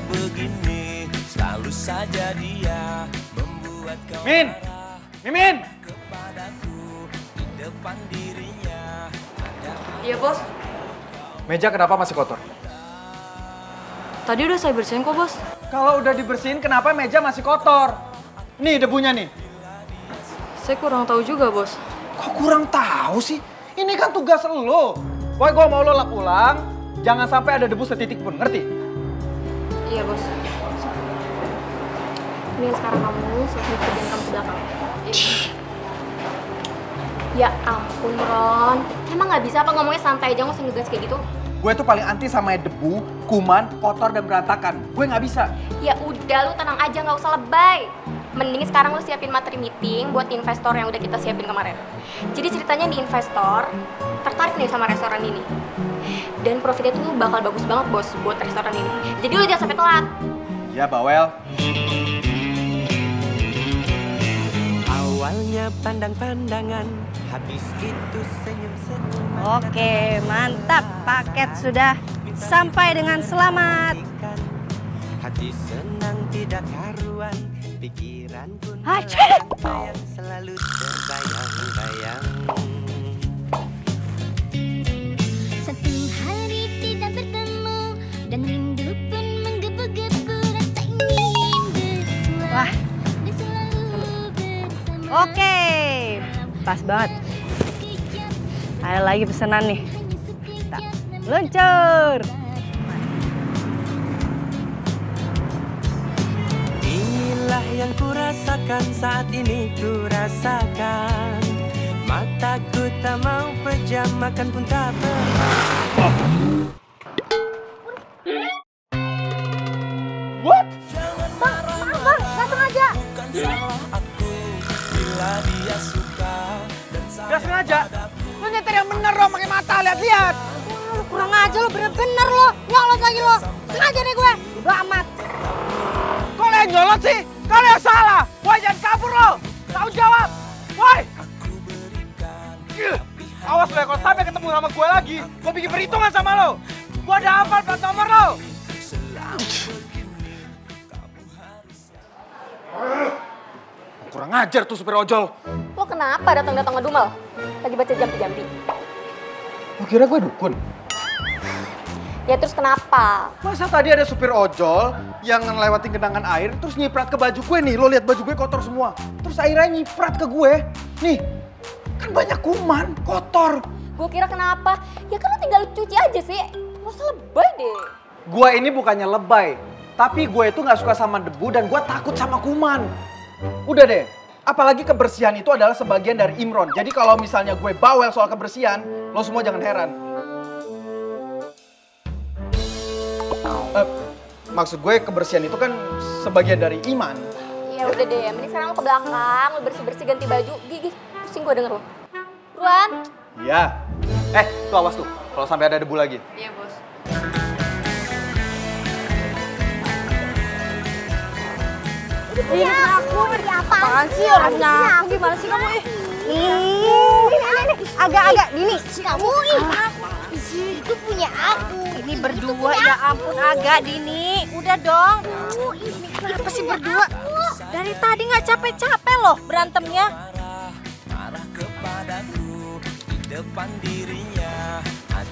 begini, selalu saja dia membuat kau Min! Mimin! kepadaku di depan dirinya. Iya bos, Meja kenapa masih kotor? tadi udah saya bersihin kok bos. Kalau udah dibersihin, kenapa meja masih kotor? Nih debunya nih. Saya kurang tahu juga bos. Kok kurang tahu sih? Ini kan tugas lo. Boy, gue mau lo lap ulang. Jangan sampai ada debu setitik pun, ngerti? Iya bos. Ini sekarang kamu selesai kerjaan kamu ke belakang. Ya ampun Ron, emang nggak bisa apa ngomongnya santai aja, nggak usah ngegas kayak gitu. Gue tuh paling anti sama debu, kuman, kotor, dan berantakan. Gue nggak bisa. Ya udah lu tenang aja, nggak usah lebay. Mending sekarang lu siapin materi meeting buat investor yang udah kita siapin kemarin. Jadi ceritanya di investor tertarik nih sama restoran ini. Dan profitnya tuh bakal bagus banget bos buat restoran ini. Jadi lu jangan sampai telat. Ya, Bawel. Awalnya pandang-pandangan, habis itu senyum-senyum. Oke, mantap. Paket sudah sampai dengan selamat. Hati senang tidak karuan, pikiran pun Aceh. yang selalu terbayang-bayang. Satu hari tidak bertemu dan rindu pun menggebu-gebu, rasa ingin bersua. Wah, Dan selalu bersama. oke. Pas banget. Ada lagi pesanan nih. Kita luncur. Inilah yang kurasakan saat ini kurasakan. Mataku tak mau pejam, makan pun tak pernah. What? Bang, nggak sengaja. Bukan salah aku bila dia suka dan Gak sengaja. Lo nyetir yang bener dong, pakai mata, lihat-lihat. Lu kurang aja lo, bener-bener lo. Nyolot lagi lo. Sengaja nih gue. Udah amat. Kok lo yang nyolot sih? Kalo yang salah. Boy, jangan kabur lo. Tanggung jawab. Boy! Awas lo ya, kalau sampai ketemu sama gue lagi, gue bikin perhitungan sama lo. Gue udah hafal plat nomor lo. Kurang ajar tuh supir ojol. Lo kenapa datang-datang ngedumel? Lagi baca jampi-jampi. Lo kira gue dukun? Ya terus kenapa? Masa tadi ada supir ojol yang ngelewatin genangan air, terus nyiprat ke baju gue nih. Lo lihat baju gue kotor semua. Terus airnya nyiprat ke gue. Nih, kan banyak kuman, kotor. Gue kira kenapa? Ya kan lo tinggal cuci aja sih. Lo usah lebay deh. Gue ini bukannya lebay, tapi gue itu nggak suka sama debu dan gue takut sama kuman. Udah deh, apalagi kebersihan itu adalah sebagian dari Imron. Jadi kalau misalnya gue bawel soal kebersihan, lo semua jangan heran. Maksud gue kebersihan itu kan sebagian dari iman. Ya udah deh, mending sekarang lo ke belakang, lo bersih-bersih ganti baju. Gigi, pusing gue denger lo. Buruan. Iya. Tuh awas tuh, kalau sampai ada debu lagi. Iya bos. Ini aku apaan sih orangnya? Aku gimana sih kamu? Ini agak-agak Dini. Kamu itu punya aku. Ini berdua ya ampun agak Dini. Udah dong. Apa sih berdua? Dari tadi nggak capek-capek loh berantemnya. Marah kepadaku di depan dirinya.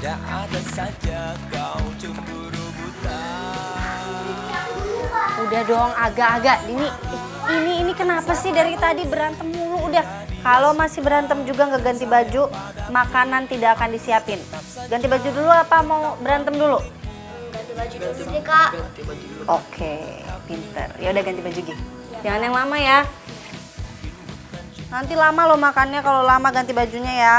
Ada saja kau cemburu buta. Udah dong agak-agak Dini. Ini kenapa sih dari tadi berantem mulu? Udah kalau masih berantem juga nggak ganti baju, makanan tidak akan disiapin. Ganti baju dulu apa mau berantem dulu? Ganti baju dulu deh kak. Oke, pinter. Ya udah ganti baju Gi. Jangan yang lama ya. Nanti lama lo makannya kalau lama ganti bajunya ya.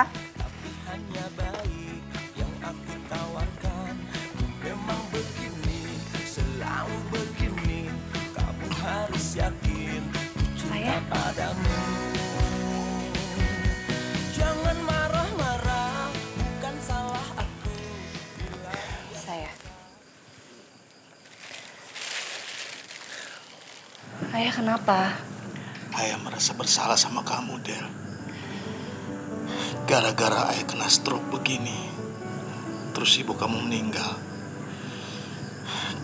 Yakin Ayah. padamu. Jangan marah-marah, bukan salah aku. Saya. Ayah kenapa? Ayah merasa bersalah sama kamu, Del. Gara-gara ayah kena stroke begini, terus ibu kamu meninggal.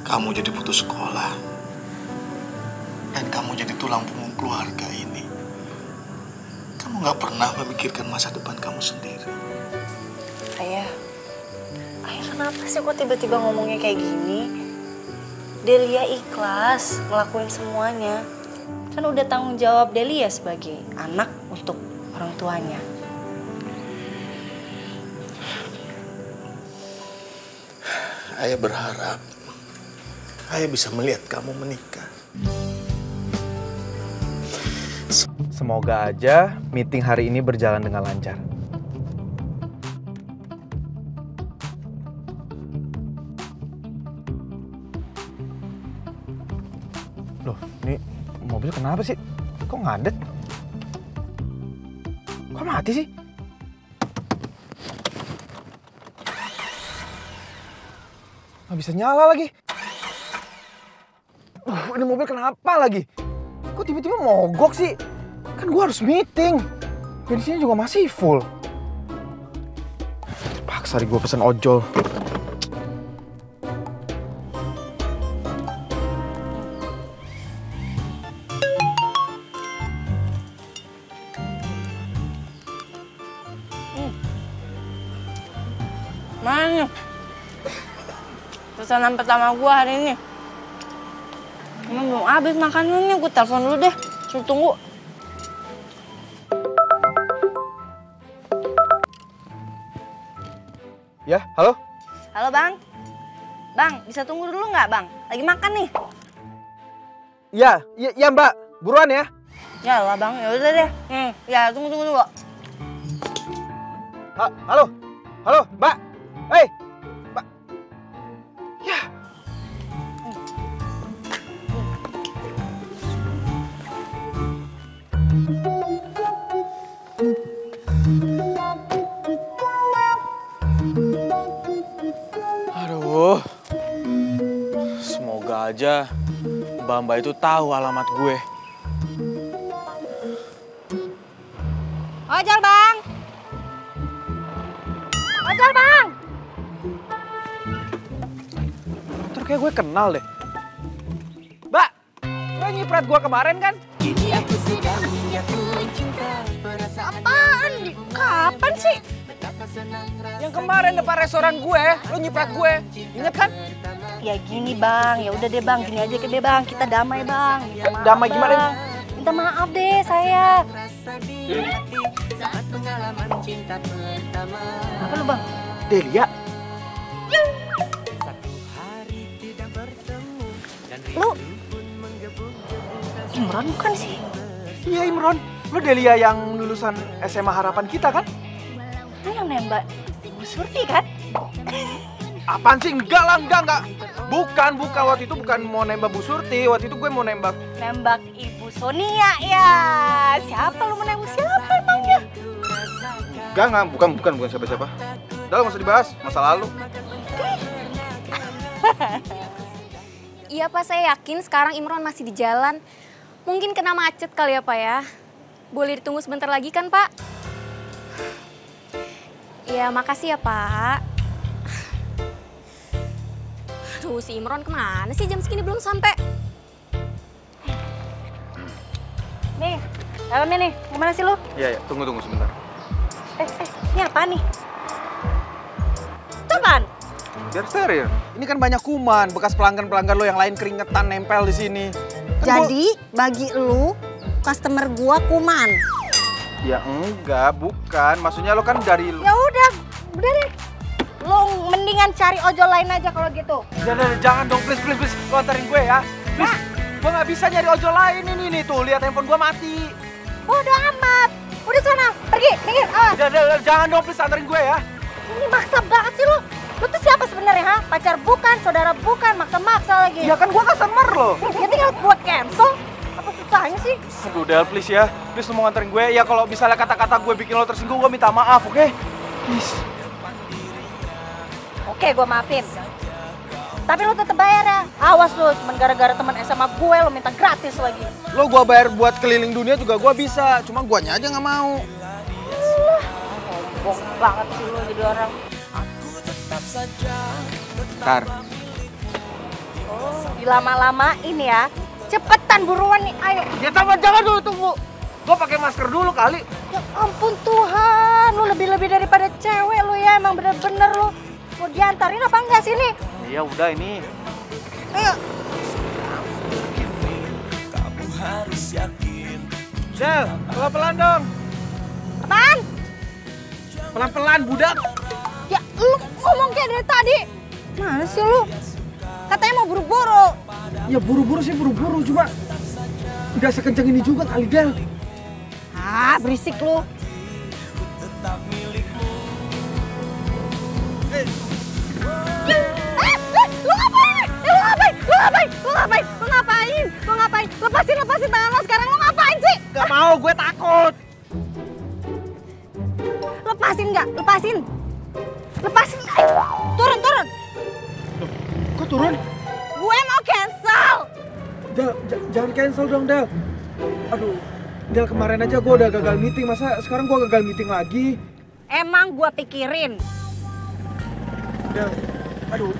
kamu jadi putus sekolah. Dan kamu jadi tulang punggung keluarga ini. Kamu gak pernah memikirkan masa depan kamu sendiri. Ayah kenapa sih kok tiba-tiba ngomongnya kayak gini? Delia ikhlas ngelakuin semuanya. Kan udah tanggung jawab Delia sebagai anak untuk orang tuanya. Ayah berharap ayah bisa melihat kamu menikah. Semoga aja meeting hari ini berjalan dengan lancar. Loh, ini mobil kenapa sih? Kok ngadet? Kok mati sih? Nggak bisa nyala lagi. Ini mobil kenapa lagi? Kok tiba-tiba mogok sih? Kan gua harus meeting. Bensinnya juga masih full. Terpaksa gue pesen ojol. Mana? Pesanan pertama gua hari ini. Emang belum habis makanannya, gue telepon dulu deh. Suruh tunggu. Ya, halo? Halo Bang. Bang, bisa tunggu dulu nggak Bang? Lagi makan nih. Ya Mbak. Buruan ya. Ya lah Bang, ya udah deh. Ya tunggu. Halo? Halo, Mbak? Hei, Mbak. Ya. Aduh, semoga aja Mbak itu tahu alamat gue. Ojol Bang. Ojol Bang. Motor kayak gue kenal deh. Mbak, lo nyiprat gue kemarin kan? Apaan? Kapan sih? Yang kemarin depan restoran gue, lo nyiprat gue. Ingat kan? Ya gini Bang, ya udah deh Bang, gini aja ke deh Bang, kita damai Bang. Minta maaf, Damai Bang. gimana? Minta maaf deh saya. Apa lu Bang? Delia. Lu Imron bukan sih? Iya Imron, lo Delia yang lulusan SMA Harapan kita kan? Lu yang nembak Bu Surti kan? Apaan sih? Enggak lah, enggak. Bukan. Waktu itu bukan mau nembak Bu Surti. Waktu itu gue mau nembak. Nembak Ibu Sonia ya. Siapa lu mau nembak siapa emangnya? Enggak, bukan siapa-siapa. Udah nggak usah dibahas, masa lalu. Iya Pak, saya yakin sekarang Imron masih di jalan. Mungkin kena macet kali ya Pak ya. Boleh ditunggu sebentar lagi kan Pak? Ya makasih ya Pak. Aduh, si Imron kemana sih? Jam segini belum sampai. Nih, dalamnya nih. Gimana sih lu? Iya, tunggu sebentar. Ini apa nih? Apaan? Biar steril. Ini kan banyak kuman, bekas pelanggan lo yang lain keringetan nempel di sini. Kan Jadi bagi lu customer gua kuman. Ya enggak, bukan. Maksudnya lo kan dari... Ya udah deh. Lu mendingan cari ojol lain aja kalau gitu. Jangan dong, please. Lo antarin gue ya. Please, gue nggak bisa nyari ojol lain ini tuh. Lihat handphone gue mati. Bodoh amat. Udah sana, pergi, minggir, awas. Jangan dong, please antarin gue ya. Ini maksa banget sih lu. Lu tuh siapa sebenarnya, ha? Pacar bukan, saudara bukan, maksa-maksa lagi. Ya kan gue customer lo. Ya tinggal buat cancel. Apa susahnya sih? Aduh, Del, please ya. Please lu mau nganterin gue. Ya kalau misalnya kata-kata gue bikin lo tersinggung, gue minta maaf, oke? Please. Oke, gue maafin. Tapi lu tetep bayar ya. Awas lu, cuma gara-gara teman SMA gue lu minta gratis lagi. Lo gue bayar buat keliling dunia juga gue bisa. Cuma guanya aja nggak mau. Bohong banget sih lu jadi orang. Tar. Dilama-lamain ya. Cepetan buruan nih, ayo. Ya jangan dulu tunggu. Gue pakai masker dulu kali. Ya ampun Tuhan, lu lebih-lebih daripada cewek lu ya, emang bener-bener lu. Mau diantarin apa enggak sini? Iya udah ini. Ayo. Kamu harus yakin. Del, pelan-pelan dong. Apaan? Pelan-pelan budak. Ya lu ngomong kayak dari tadi. Mana sih lu? Katanya mau buru-buru. Ya buru-buru sih buru-buru, cuma udah sekencang ini juga kali Del. Ah, berisik lu. Tetap milikmu. Lu ngapain? Lu ngapain? Lepasin tangan lo sekarang. Lu ngapain sih? Gak mau, gue takut. Lepasin nggak? Lepasin. Ayo. Turun. Kok turun? Gue mau cancel. Del, jangan cancel dong Del. Aduh, Del kemarin aja gue udah gagal meeting, masa sekarang gue gagal meeting lagi? Emang gue pikirin. Del, aduh,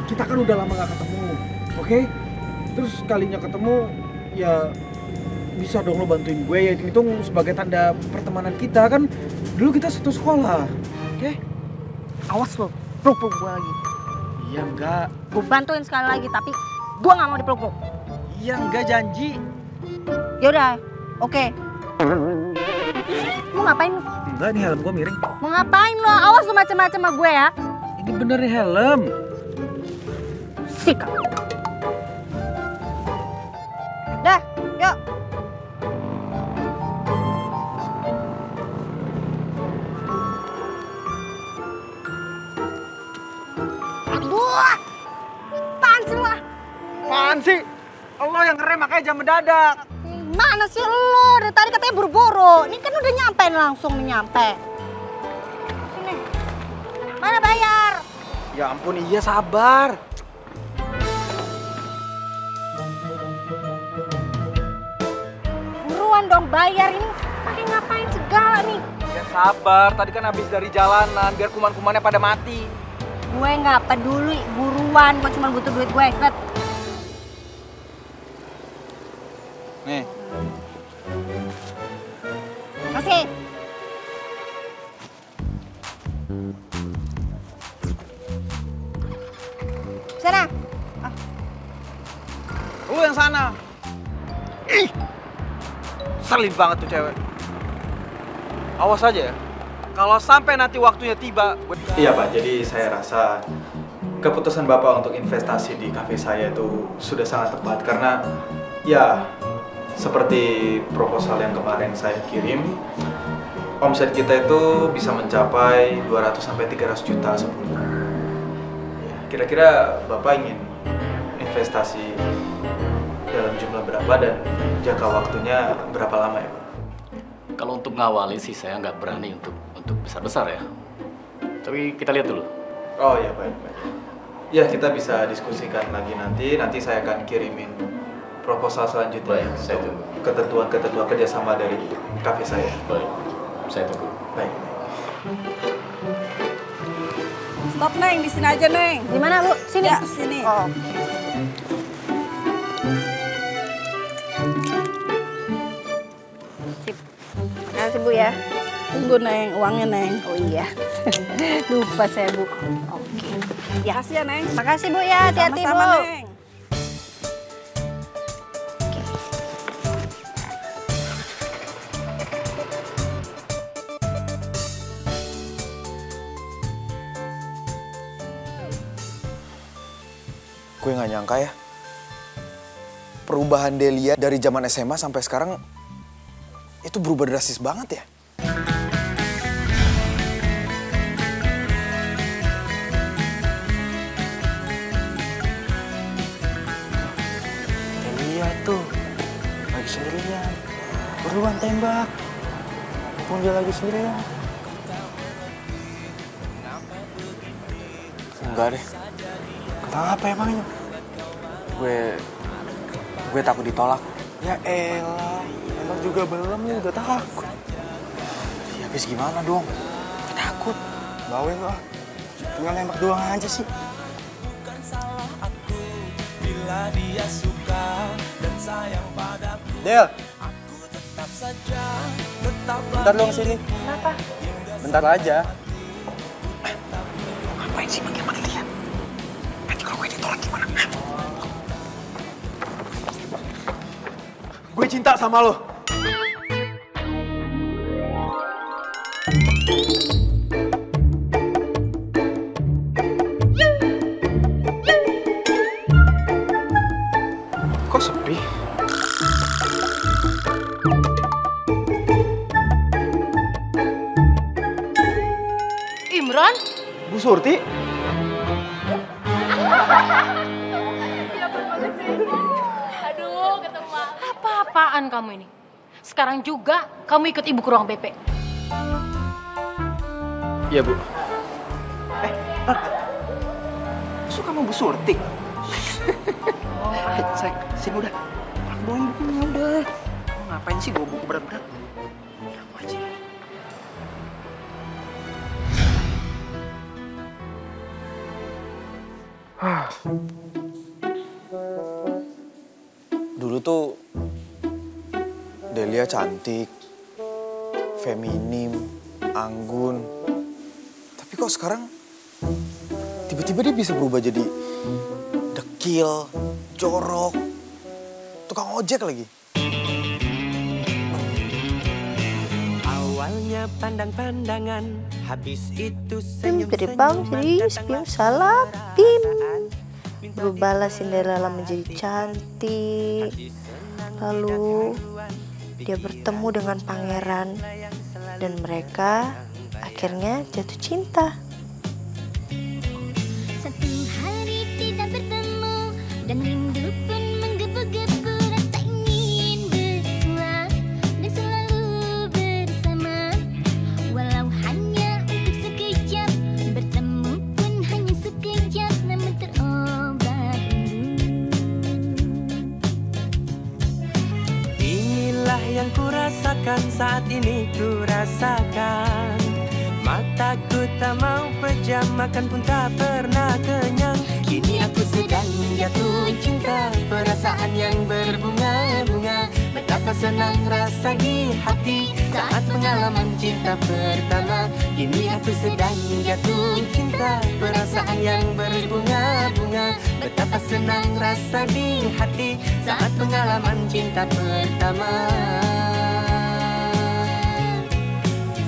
kita kan udah lama gak ketemu, oke? Terus kalinya ketemu, ya bisa dong lo bantuin gue, ya hitung sebagai tanda pertemanan kita kan. Dulu kita satu sekolah, oke? Awas lo, peluk gue lagi. Iya enggak. Gue bantuin sekali lagi, tapi gue nggak mau dipeluk lo. Iya enggak, janji. Yaudah, oke. Mau ngapain lo? Enggak, nih helm gue miring. Mau ngapain lo? Awas lo macem-macem sama gue ya. Ini bener nih helm. Sikat. Dah, yuk. Aduh, apaan sih lo? Apaan sih? Lo yang ngerem makanya jam mendadak. Mana sih lo? Dari tadi katanya buru-buru. Ini kan udah nyampe langsung nyampe. Sini. Mana bayar? Ya ampun, iya sabar. Buruan dong bayar ini. Pakai ngapain segala nih? Ya sabar, tadi kan habis dari jalanan biar kuman-kumannya pada mati. Gue nggak peduli, buruan. Gue cuma butuh duit gue. Lihat. Nih. Kasih. Sana. Lu yang sana. Ih. Selin banget tuh cewek. Awas aja ya. Kalau sampai nanti waktunya tiba. Iya Pak, jadi saya rasa keputusan Bapak untuk investasi di kafe saya itu sudah sangat tepat. Karena ya seperti proposal yang kemarin saya kirim, omset kita itu bisa mencapai 200-300 juta sebulan. Ya, kira-kira Bapak ingin investasi dalam jumlah berapa dan jangka waktunya berapa lama ya Pak? Kalau untuk ngawali sih saya nggak berani untuk besar-besar ya. Tapi kita lihat dulu. Oh ya baik. Ya kita bisa diskusikan lagi nanti saya akan kirimin proposal selanjutnya Baik, saya tunggu. ketentuan kerjasama dari kafe saya. Baik, saya tunggu. Baik. Stop Neng, di sini aja Neng. Di mana Bu? Sini. Ya, sini. Oh. Sip. Makasih Bu ya. Tunggu Neng, uangnya Neng. Oh iya. Lupa saya Bu. Oke. Ya. Makasih ya Neng. Makasih Bu ya, hati-hati Bu. Sama-sama Neng. Gue nggak nyangka ya. Perubahan Delia dari zaman SMA sampai sekarang itu berubah drastis banget ya. Delia tuh lagi sendirian. Buruan tembak. Mumpung dia lagi sendirian. Enggak deh. Kenapa emangnya? Gue takut ditolak. Ya elah, emang juga belum nih udah takut. Ya habis gimana dong? Takut, bawel lah. Tinggal nembak doang aja sih. Bila dia suka dan sayang padaku, Del, tetap saja, tetaplah. bentar dong sini. Kenapa? Bentar aja. Ngapain sih manggil-manggil dia? Nanti kalau gue ditolak gimana? Gue cinta sama lo. Kok sepi? Imron? Bu Surti? Aduh, ketemu. Apa-apaan kamu ini? Sekarang juga kamu ikut ibu ke ruang BP. Iya, Bu. Maksud kamu Bu Surti? Sayang, sini udah. Aku bawain bukunya udah. Ngapain sih bawa buku berat-berat? Aku aja. Dulu tuh Delia cantik, feminim, anggun. Tapi kok sekarang tiba-tiba dia bisa berubah jadi dekil, jorok, tukang ojek lagi. Awalnya pandang-pandangan, habis itu Bim dari bang, jadi Bim salah Bim. Berubahlah Cinderella menjadi cantik. Lalu dia bertemu dengan pangeran dan mereka akhirnya jatuh cinta. Satu hari tidak bertemu dan rindu pun menggebu-gebu, rasa ingin bersua dan selalu bersama. Walau hanya untuk sekejap, bertemu pun hanya sekejap, namun terobat rindu. Inilah yang kurasakan saat ini kurasakan. Mataku tak mau pejam, makan pun tak pernah kenyang. Kini aku sedang jatuh cinta, perasaan yang berbunga-bunga. Betapa senang rasa di hati saat pengalaman cinta pertama. Kini aku sedang jatuh cinta, perasaan yang berbunga-bunga. Betapa senang rasa di hati saat pengalaman cinta pertama.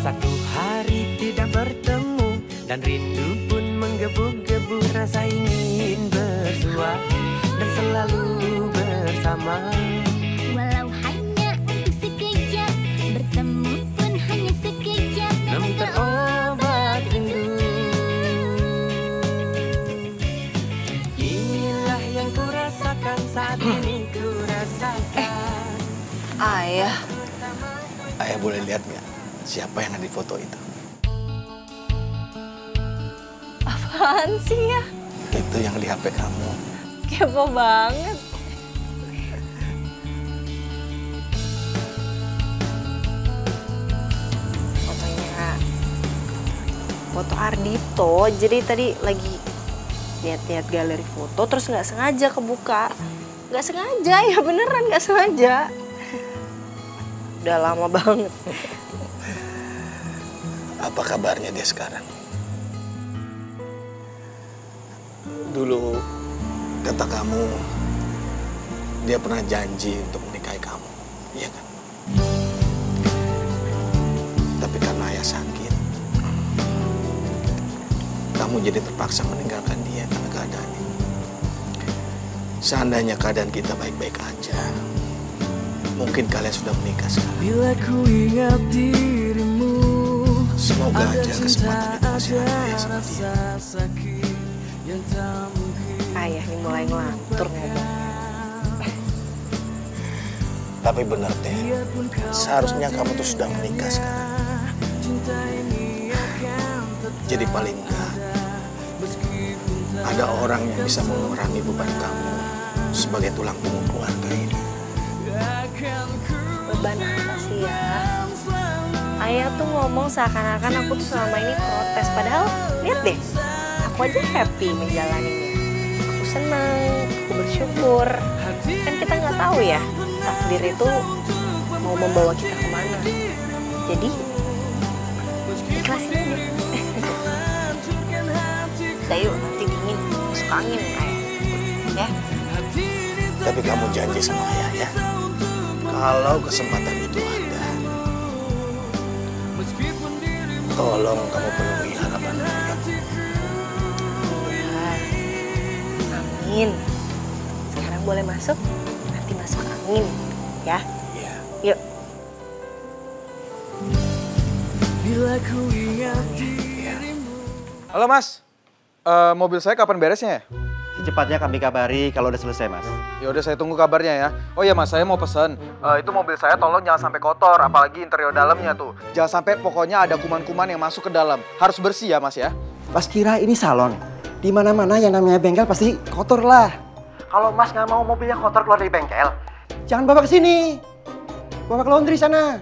Satu hari tidak bertemu dan rindu pun menggebu-gebu, rasa ingin bersua dan selalu bersama. Walau hanya untuk sekejap, bertemu pun hanya sekejap, Namun terobat rindu. Inilah yang kurasakan saat ini kurasakan. Ayah, Ayah boleh lihat nggak siapa yang ada di foto itu? apaan sih ya? Itu yang di HP kamu. Kepo banget. Fotonya foto Ardito. Jadi tadi lagi lihat-lihat galeri foto, terus nggak sengaja kebuka. Nggak sengaja, ya beneran nggak sengaja. Udah lama banget. Apa kabarnya dia sekarang? Dulu kata kamu dia pernah janji untuk menikahi kamu, iya kan? Tapi karena ayah sakit, kamu jadi terpaksa meninggalkan dia karena keadaannya. Seandainya keadaan kita baik-baik aja, mungkin kalian sudah menikah sekarang. Bila ku ingat dirimu, Semoga aja kesempatan itu masih ada ya sama dia. Ayah ini mulai ngelantur ngomong. Tapi benar deh, seharusnya kamu tuh sudah menikah sekarang. Jadi paling enggak ada orang yang bisa mengurangi beban kamu sebagai tulang punggung keluarga ini. Beban apa sih ya? Ayah tuh ngomong seakan-akan aku tuh selama ini protes. Padahal lihat deh, aku aja happy menjalaninya. Aku senang, aku bersyukur. Kan kita nggak tahu ya, takdir itu mau membawa kita kemana. Jadi, ikhlasin aja. Udah yuk, nanti dingin, masuk angin ayah. Ya? Tapi kamu janji sama ayah ya, kalau kesempatan itu ada, tolong kamu penuhi harapan mereka. Amin. Sekarang boleh masuk, nanti masuk angin, ya? Iya. Yuk. Halo Mas, mobil saya kapan beresnya ya? Secepatnya kami kabari kalau udah selesai, Mas. Ya udah saya tunggu kabarnya ya. Oh iya Mas, saya mau pesen. Itu mobil saya tolong jangan sampai kotor, apalagi interior dalamnya tuh. Jangan sampai pokoknya ada kuman-kuman yang masuk ke dalam. Harus bersih ya Mas ya. Mas kira ini salon? Di mana-mana yang namanya bengkel pasti kotor lah. Kalau Mas nggak mau mobilnya kotor keluar dari bengkel, jangan bawa ke sini. Bawa ke laundry sana.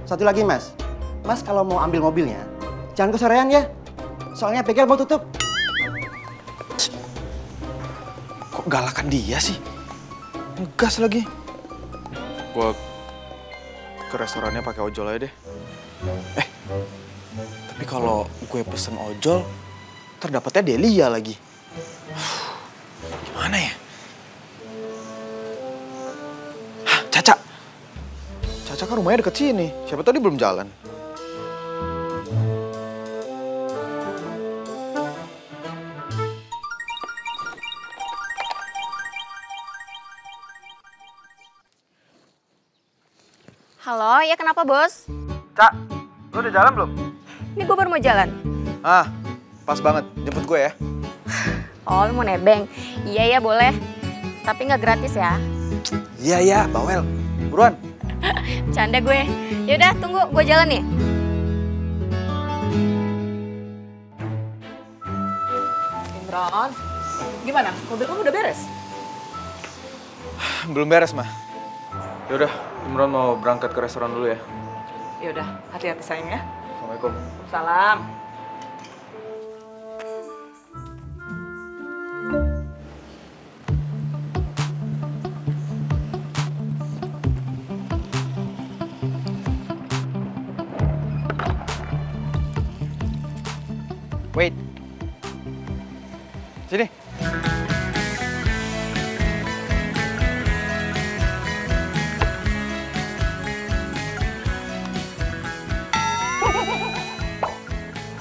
Satu lagi Mas, Mas kalau mau ambil mobilnya, jangan kesorean ya. Soalnya bengkel mau tutup. Kok galakan dia sih? Ngegas lagi. Gua ke restorannya pakai ojol aja deh. Tapi kalau gue pesen ojol, terdapatnya Delia lagi. Gimana ya? Hah, Caca. Caca kan rumahnya deket sini. Siapa tahu dia belum jalan. Halo, ya kenapa bos? Cak, lu udah jalan belum? Ini gue baru mau jalan. Ah, pas banget. Jemput gue ya. Oh, lu mau nebeng? Iya ya boleh. Tapi nggak gratis ya. Iya, iya, bawel. Buruan. Canda gue. Yaudah, tunggu. Gue jalan nih. Imron, gimana? Mobil kamu udah beres? Belum beres, mah. Yaudah, Imron mau berangkat ke restoran dulu ya. Yaudah, hati-hati sayang ya. Assalamualaikum. Salam. Wait. Sini.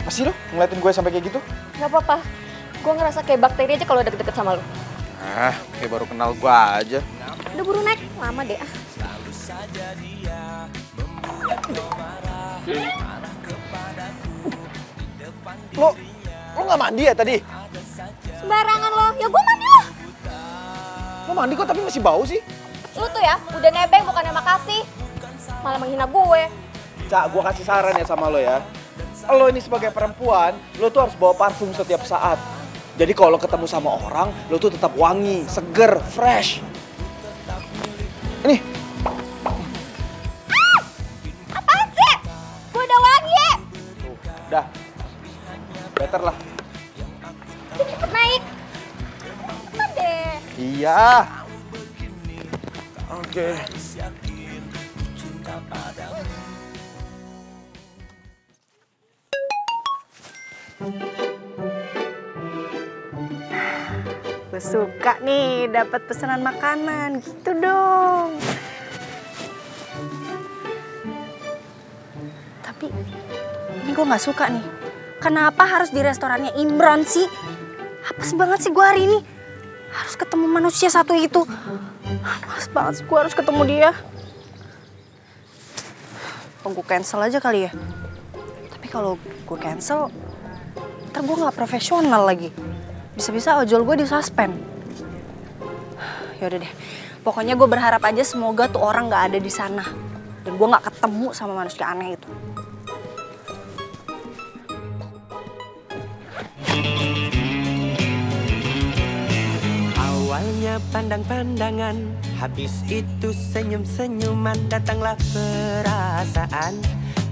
Apa sih lo ngeliatin gue sampai kayak gitu? Gak apa-apa. Gue ngerasa kayak bakteri aja kalau deket-deket sama lu. Ah, kayak baru kenal gue aja. Udah buru naik. Lama deh. Lo nggak mandi ya tadi? Sembarangan lo. Ya gue mandi lah. Lo mandi kok tapi masih bau sih? Lu tuh ya udah nebeng bukannya makasih. Malah menghina gue. Cak, gue kasih saran ya sama lo ya. Lo ini sebagai perempuan, lo tuh harus bawa parfum setiap saat. Jadi kalau ketemu sama orang, lo tuh tetap wangi, seger, fresh. Ini. Apaan sih? Gue udah wangi. Udah. Better lah. Cepet naik. Cepet deh. Iya. Oke. Gue suka nih dapat pesanan makanan, gitu dong. Tapi ini gue nggak suka nih. Kenapa harus di restorannya Imron sih? Apes banget sih gue hari ini. Harus ketemu manusia satu itu. Males banget sih gue harus ketemu dia. Oh, gue cancel aja kali ya. Tapi kalau gue cancel, ntar gue nggak profesional lagi. Bisa-bisa ojol gue disuspend. Yaudah deh, pokoknya gue berharap aja semoga tuh orang nggak ada di sana dan gue nggak ketemu sama manusia aneh itu. Awalnya pandang-pandangan, habis itu senyum-senyuman, datanglah perasaan,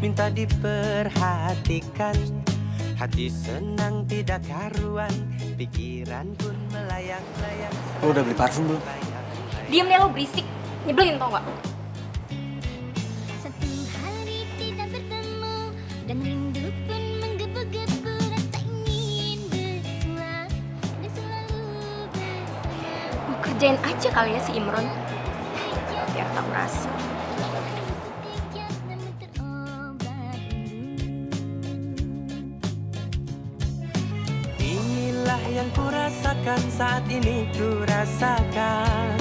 minta diperhatikan. Hati senang tidak karuan, pikiran pun melayang-layang. Lo udah beli parfum belum? Diem deh lo, berisik. Nyebelin tau gak? Satu hari tidak bertemu dan rindu pun menggebu-gebu, rasa ingin bersua dan selalu bersama. Lu kerjain aja kali ya si Imron. Biar tak merasa. Sekejap namun terobat rindu. Inilah yang kurasakan saat ini kurasakan.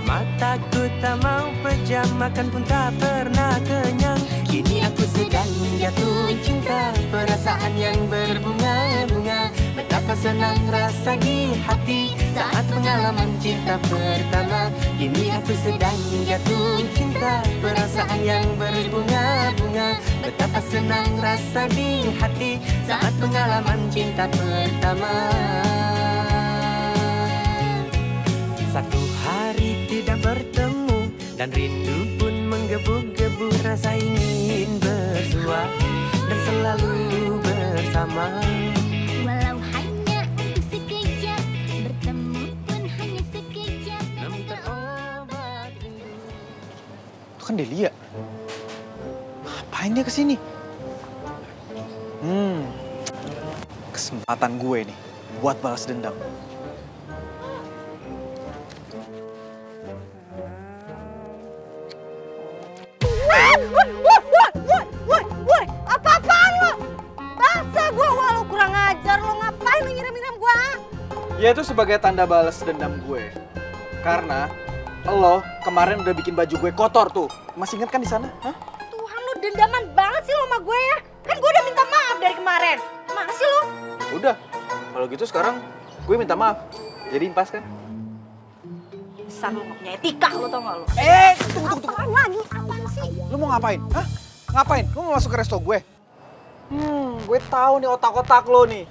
Mataku tak mau pejam, makan pun tak pernah kenyang. Kini aku sedang jatuh cinta, perasaan yang berbunga-bunga. Betapa senang rasa di hati saat pengalaman cinta pertama. Kini aku sedang jatuh cinta, perasaan yang berbunga-bunga. Betapa senang rasa di hati saat pengalaman cinta pertama. Satu hari tidak bertemu dan rindu pun menggebu-gebu, rasa ingin bersua dan selalu bersama. Walau hanya untuk sekejap, bertemu pun hanya sekejap. Namun terobat rindu. Itu kan Delia. Ngapain dia kesini? Kesempatan gue nih buat balas dendam. Woi, apa-apaan lo? Bangsa gue, wah lo kurang ajar, lo ngapain lo nyiram-nyiram gue? Ya itu sebagai tanda balas dendam gue. Karena lo kemarin udah bikin baju gue kotor tuh. Masih inget kan di sana? Hah? Tuhan lo dendaman banget sih lo sama gue ya. Kan gue udah minta maaf dari kemarin. Mana sih lo? Udah. Kalau gitu sekarang gue minta maaf. Jadi impas kan? Besar lo gak punya etika lo, tau gak lo? Tunggu. Apaan lagi? Apaan sih? Lu mau ngapain? Hah? Ngapain? Lu mau masuk ke resto gue? Gue tahu nih otak-otak lo nih.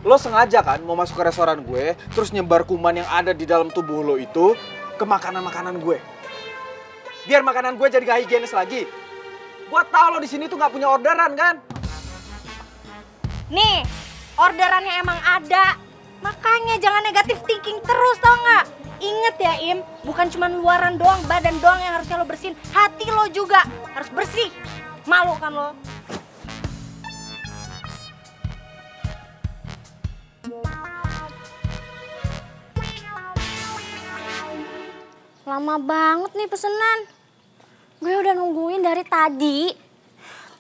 Lo sengaja kan mau masuk ke restoran gue, terus nyebar kuman yang ada di dalam tubuh lo itu ke makanan-makanan gue. Biar makanan gue jadi gak higienis lagi. Gue tahu lo di sini tuh gak punya orderan kan? Nih, orderannya emang ada. Makanya jangan negatif thinking terus, tau gak? Ingat ya Im, bukan cuma luaran doang, badan doang yang harusnya lo bersihin. Hati lo juga harus bersih. Malu kan lo? Lama banget nih pesenan. Gue udah nungguin dari tadi.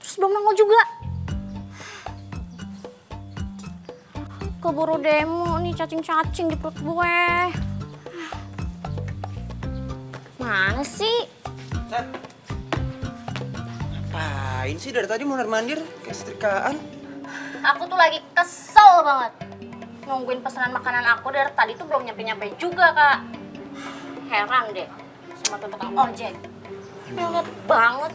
Terus belum nongol juga. Keburu demo nih cacing-cacing di perut gue. Mana sih? Ngapain sih dari tadi mondar-mandir kayak setrikaan? Aku tuh lagi kesel banget. Nungguin pesanan makanan aku dari tadi tuh belum nyampe-nyampe juga, Kak. Heran deh sama tuh tukang ojek. Banget banget.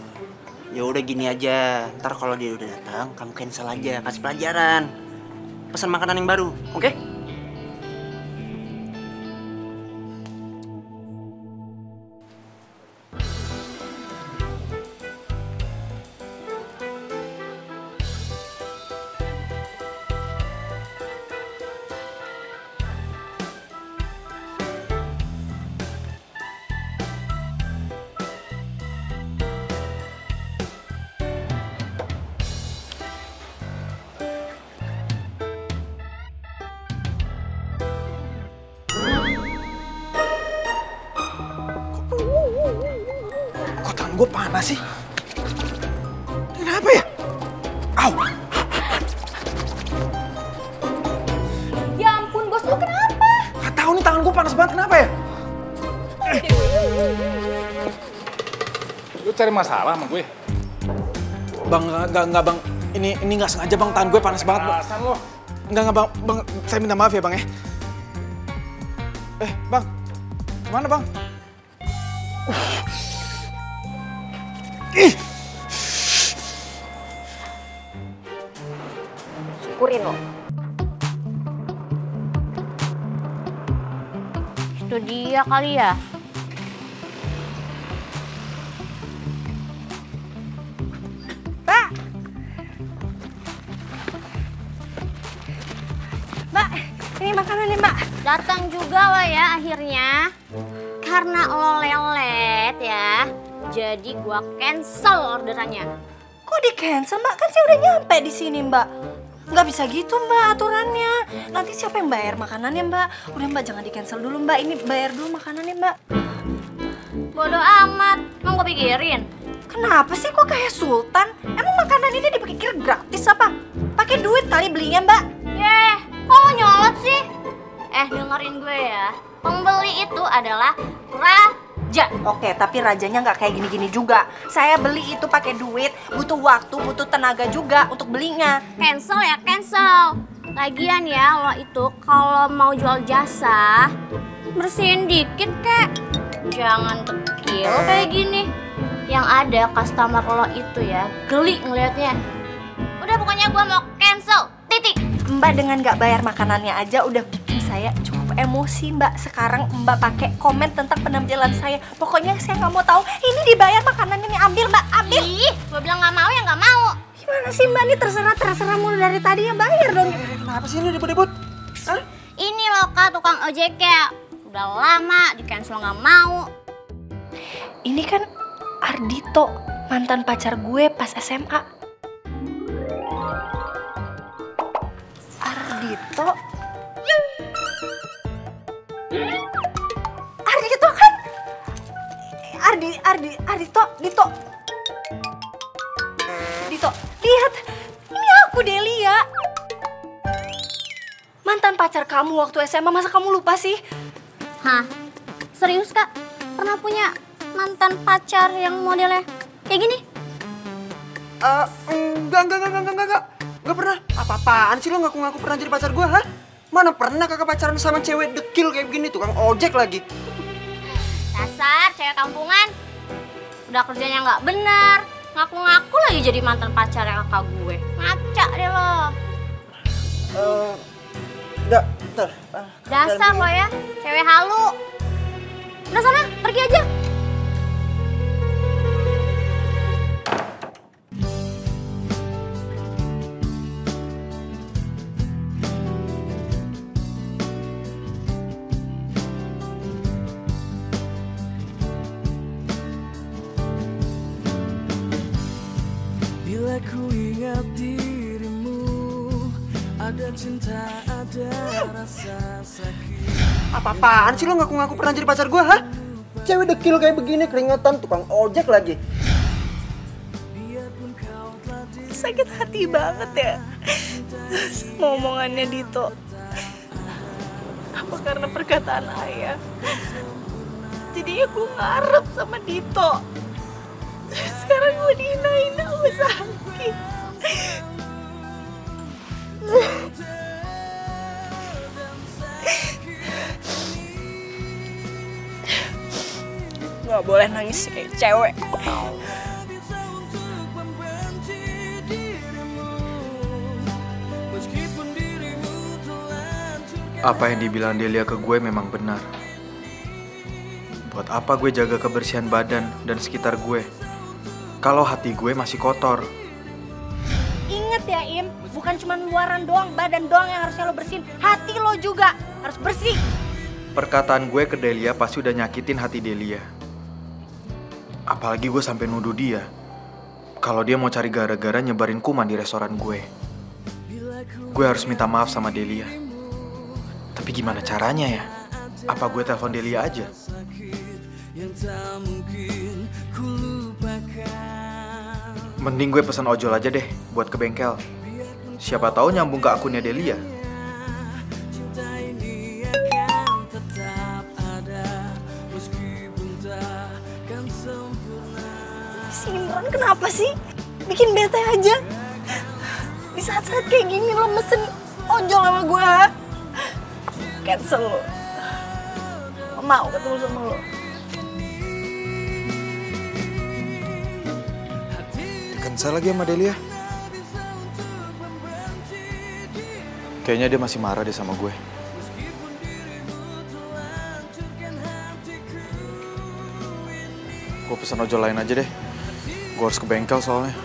Ya udah gini aja, ntar kalau dia udah datang, kamu cancel aja, kasih pelajaran. Pesan makanan yang baru, oke? Gue panas sih. Kenapa ya? Au. Ya ampun, bos lu kenapa? Gak tahu nih tangan gue panas banget, kenapa ya? Lu cari masalah sama gue? Bang, enggak bang. Ini nggak sengaja bang, tangan gue panas banget. Alasan lo? Enggak bang, saya minta maaf ya bang ya. Bang, kemana bang? Ih. Syukurin lo. Itu dia kali ya. Pak. Ini makanannya, Mbak. Datang juga lo ya akhirnya. Karena lo lelet ya, jadi gua cancel orderannya. Kok di cancel, Mbak? Kan saya udah nyampe di sini, Mbak. Nggak bisa gitu, Mbak, aturannya. Nanti siapa yang bayar makanannya, Mbak? Udah, Mbak, jangan di cancel dulu, Mbak. Ini bayar dulu makanannya, Mbak. Bodoh amat, mau gue pikirin. Kenapa sih kok kayak sultan? Emang makanan ini dipikir gratis apa? Pakai duit kali belinya, Mbak. Yeh, kok lo nyolot sih? Dengerin gue ya. Pembeli itu adalah raja. Oke, tapi rajanya nggak kayak gini-gini juga. Saya beli itu pakai duit, butuh waktu, butuh tenaga juga untuk belinya. Cancel ya, cancel. Lagian ya, lo itu kalau mau jual jasa, bersihin dikit kek. Jangan dekil kayak gini. Yang ada customer lo itu ya, geli ngelihatnya. Udah pokoknya gue mau cancel, titik. Mbak dengan nggak bayar makanannya aja udah bikin saya cukup emosi, Mbak. Sekarang Mbak pakai komen tentang penampilan saya. Pokoknya saya nggak mau tahu. Ini dibayar makanannya nih, ambil, Mbak, ambil. Ih, gue bilang nggak mau ya nggak mau. Gimana sih, Mbak? Ini terserah mulu dari tadi ya, bayar dong. Kenapa sih ini ribut-ribut? Hah? Ini loh Kak, tukang ojek ya. Udah lama di cancel nggak mau. Ini kan Ardito, mantan pacar gue pas SMA. Ardito kan? Dito, lihat. Ini aku, Delia. Mantan pacar kamu waktu SMA, masa kamu lupa sih? Hah? Serius Kak? Pernah punya mantan pacar yang modelnya kayak gini? Enggak. Gak pernah. Apa-apaan sih lo ngaku-ngaku pernah jadi pacar gue, hah? Mana pernah kakak pacaran sama cewek dekil kayak begini, tukang ojek lagi. Dasar cewek kampungan. Udah kerjanya nggak bener. Ngaku-ngaku lagi jadi mantan pacar yang kakak gue. Ngaca deh lo. Enggak, bentar. Dasar lo ya, cewek halu. Udah sana, pergi aja. Bila ku ingat dirimu, ada cinta, ada rasa sakit. Apa-apaan sih lo ngaku-ngaku pernah jadi pacar gue, hah? Cewek dekil kayak begini, keringetan, tukang ojek lagi. Sakit hati banget ya sama omongannya Dito. Apa karena perkataan ayah? Jadinya gue ngarep sama Dito. Sekarang gue dihina-hina, gue sakit. Gak boleh nangis kayak cewek. Apa yang dibilang Delia ke gue memang benar. Buat apa gue jaga kebersihan badan dan sekitar gue kalau hati gue masih kotor? Ingat ya, Im, bukan cuma luaran doang, badan doang yang harusnya lo bersihin. Hati lo juga harus bersih. Perkataan gue ke Delia pasti udah nyakitin hati Delia. Apalagi gue sampai nuduh dia kalau dia mau cari gara-gara nyebarin kuman di restoran gue. Gue harus minta maaf sama Delia. Tapi gimana caranya ya? Apa gue telepon Delia aja? Mending gue pesan ojol aja deh buat ke bengkel. Siapa tahu nyambung ke akunnya Delia. Si Imron kenapa sih? Bikin bete aja. Di saat-saat kayak gini lo mesen ojol sama gue. Cancel lo. Gak mau ketemu sama lo. Cancel lagi sama Delia. Kayaknya dia masih marah deh sama gue. Gue pesan ojol lain aja deh. Gue harus ke bengkel soalnya.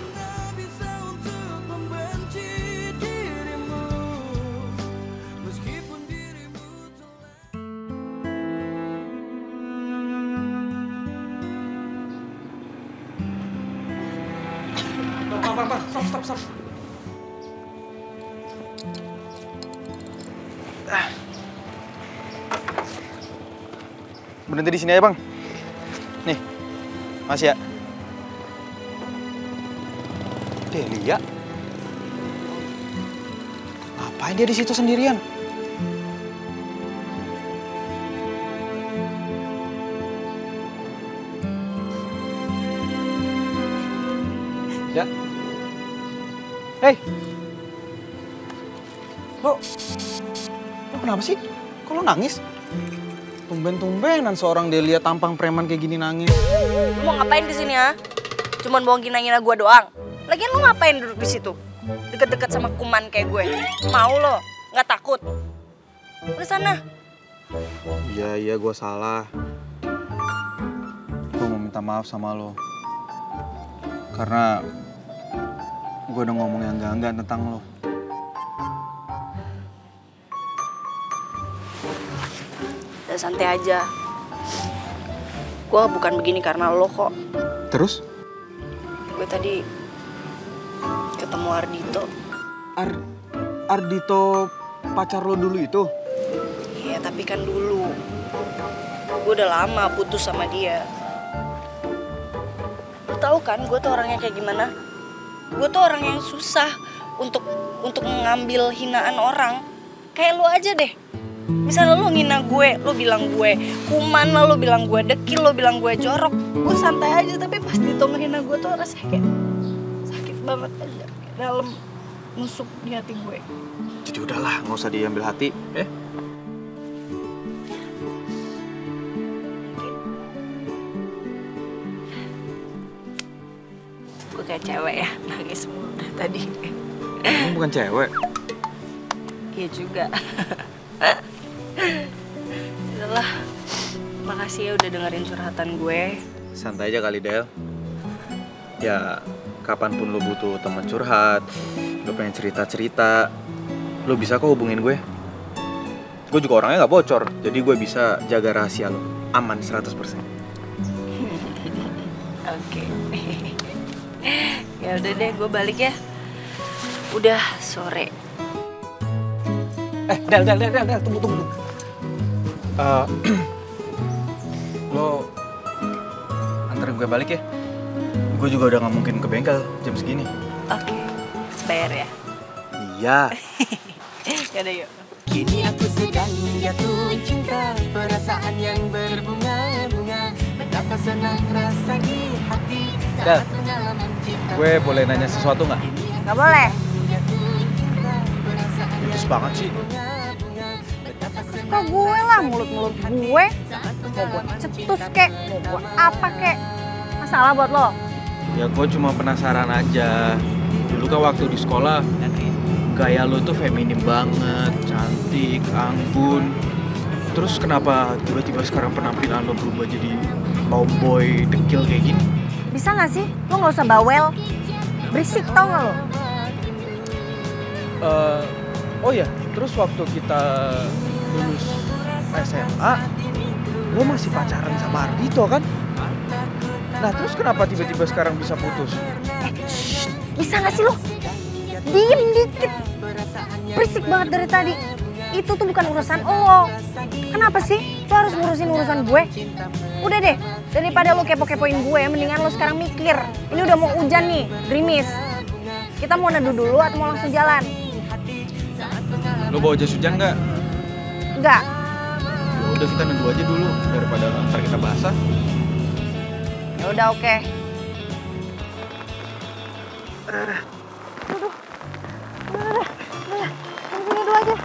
Stop. Berhenti di sini aja, Bang. Nih, Mas ya. Delia? Ngapain dia di situ sendirian? Ya. Hei. Lo kenapa sih? Kok lo nangis? Tumben-tumbenan seorang Delia tampang preman kayak gini nangis. Lu mau ngapain di sini ya? Cuman bohong ngina-ngina gua doang. Lagian lu ngapain duduk di situ? Deket-deket sama kuman kayak gue. Mau lo? Nggak takut? Udah sana. Iya, gue salah. Gue mau minta maaf sama lo. Karena gue udah ngomong yang enggak tentang lo. Udah santai aja. Gue bukan begini karena lo kok. Terus? Gue tadi ketemu Ardito. Ardito pacar lo dulu itu? Iya, tapi kan dulu. Gue udah lama putus sama dia. Lo tau kan gue tuh orangnya kayak gimana? Gue tuh orang yang susah untuk mengambil hinaan orang. Kayak lo aja deh. Misalnya lo ngina gue, lo bilang gue kuman, lo bilang gue dekil, lo bilang gue jorok. Gue santai aja, tapi pas Dito ngehina gue tuh rasanya kayak sakit banget aja. Kayak dalam nusuk di hati gue. Jadi udahlah, nggak usah diambil hati, Gue kayak cewek ya, nangis mulu tadi. Kamu bukan cewek. Iya juga. Udahlah, makasih ya udah dengerin curhatan gue. Santai aja kali, Del. Ya, kapanpun lo butuh teman curhat, lo pengen cerita-cerita, lo bisa kok hubungin gue. Gue juga orangnya nggak bocor, jadi gue bisa jaga rahasia lo. Aman 100%. Oke. Ya udah deh, gue balik ya. Udah sore. Del, tunggu. Lo anterin gue balik ya. Gue juga udah nggak mungkin ke bengkel jam segini. Oke, bayar ya? Iya. Yaudah yuk. Kini aku sedang jatuh cinta, perasaan yang berbunga-bunga. Betapa senang rasa di hati saat pengalaman cinta. Gue boleh nanya sesuatu nggak? Nggak boleh. Putus banget sih. Suka gue lah, mulut-mulut gue. Mau gue cetus kek, mau gue apa kek. Masalah buat lo? Ya gue cuma penasaran aja. Dulu kan waktu di sekolah, gaya lo tuh feminim banget, cantik, anggun. Terus kenapa tiba-tiba sekarang penampilan lo berubah jadi tomboy, dekil kayak gini? Bisa gak sih? Lo gak usah bawel. Berisik tau gak lo? Oh ya, terus waktu kita lulus SMA, lo masih pacaran sama Ardito kan? Nah terus kenapa tiba-tiba sekarang bisa putus? Bisa gak sih lo? Diem dikit. Berisik banget dari tadi. Itu tuh bukan urusan lo. Kenapa sih lo harus ngurusin urusan gue? Udah deh, daripada lo kepo-kepoin gue, mendingan lo sekarang mikir. Ini udah mau hujan nih, gerimis. Kita mau neduh dulu atau mau langsung jalan? Lo bawa jas hujan nggak? Enggak. Ya udah kita neduh aja dulu daripada ntar kita basah. Ya udah oke. Ini dulu aja.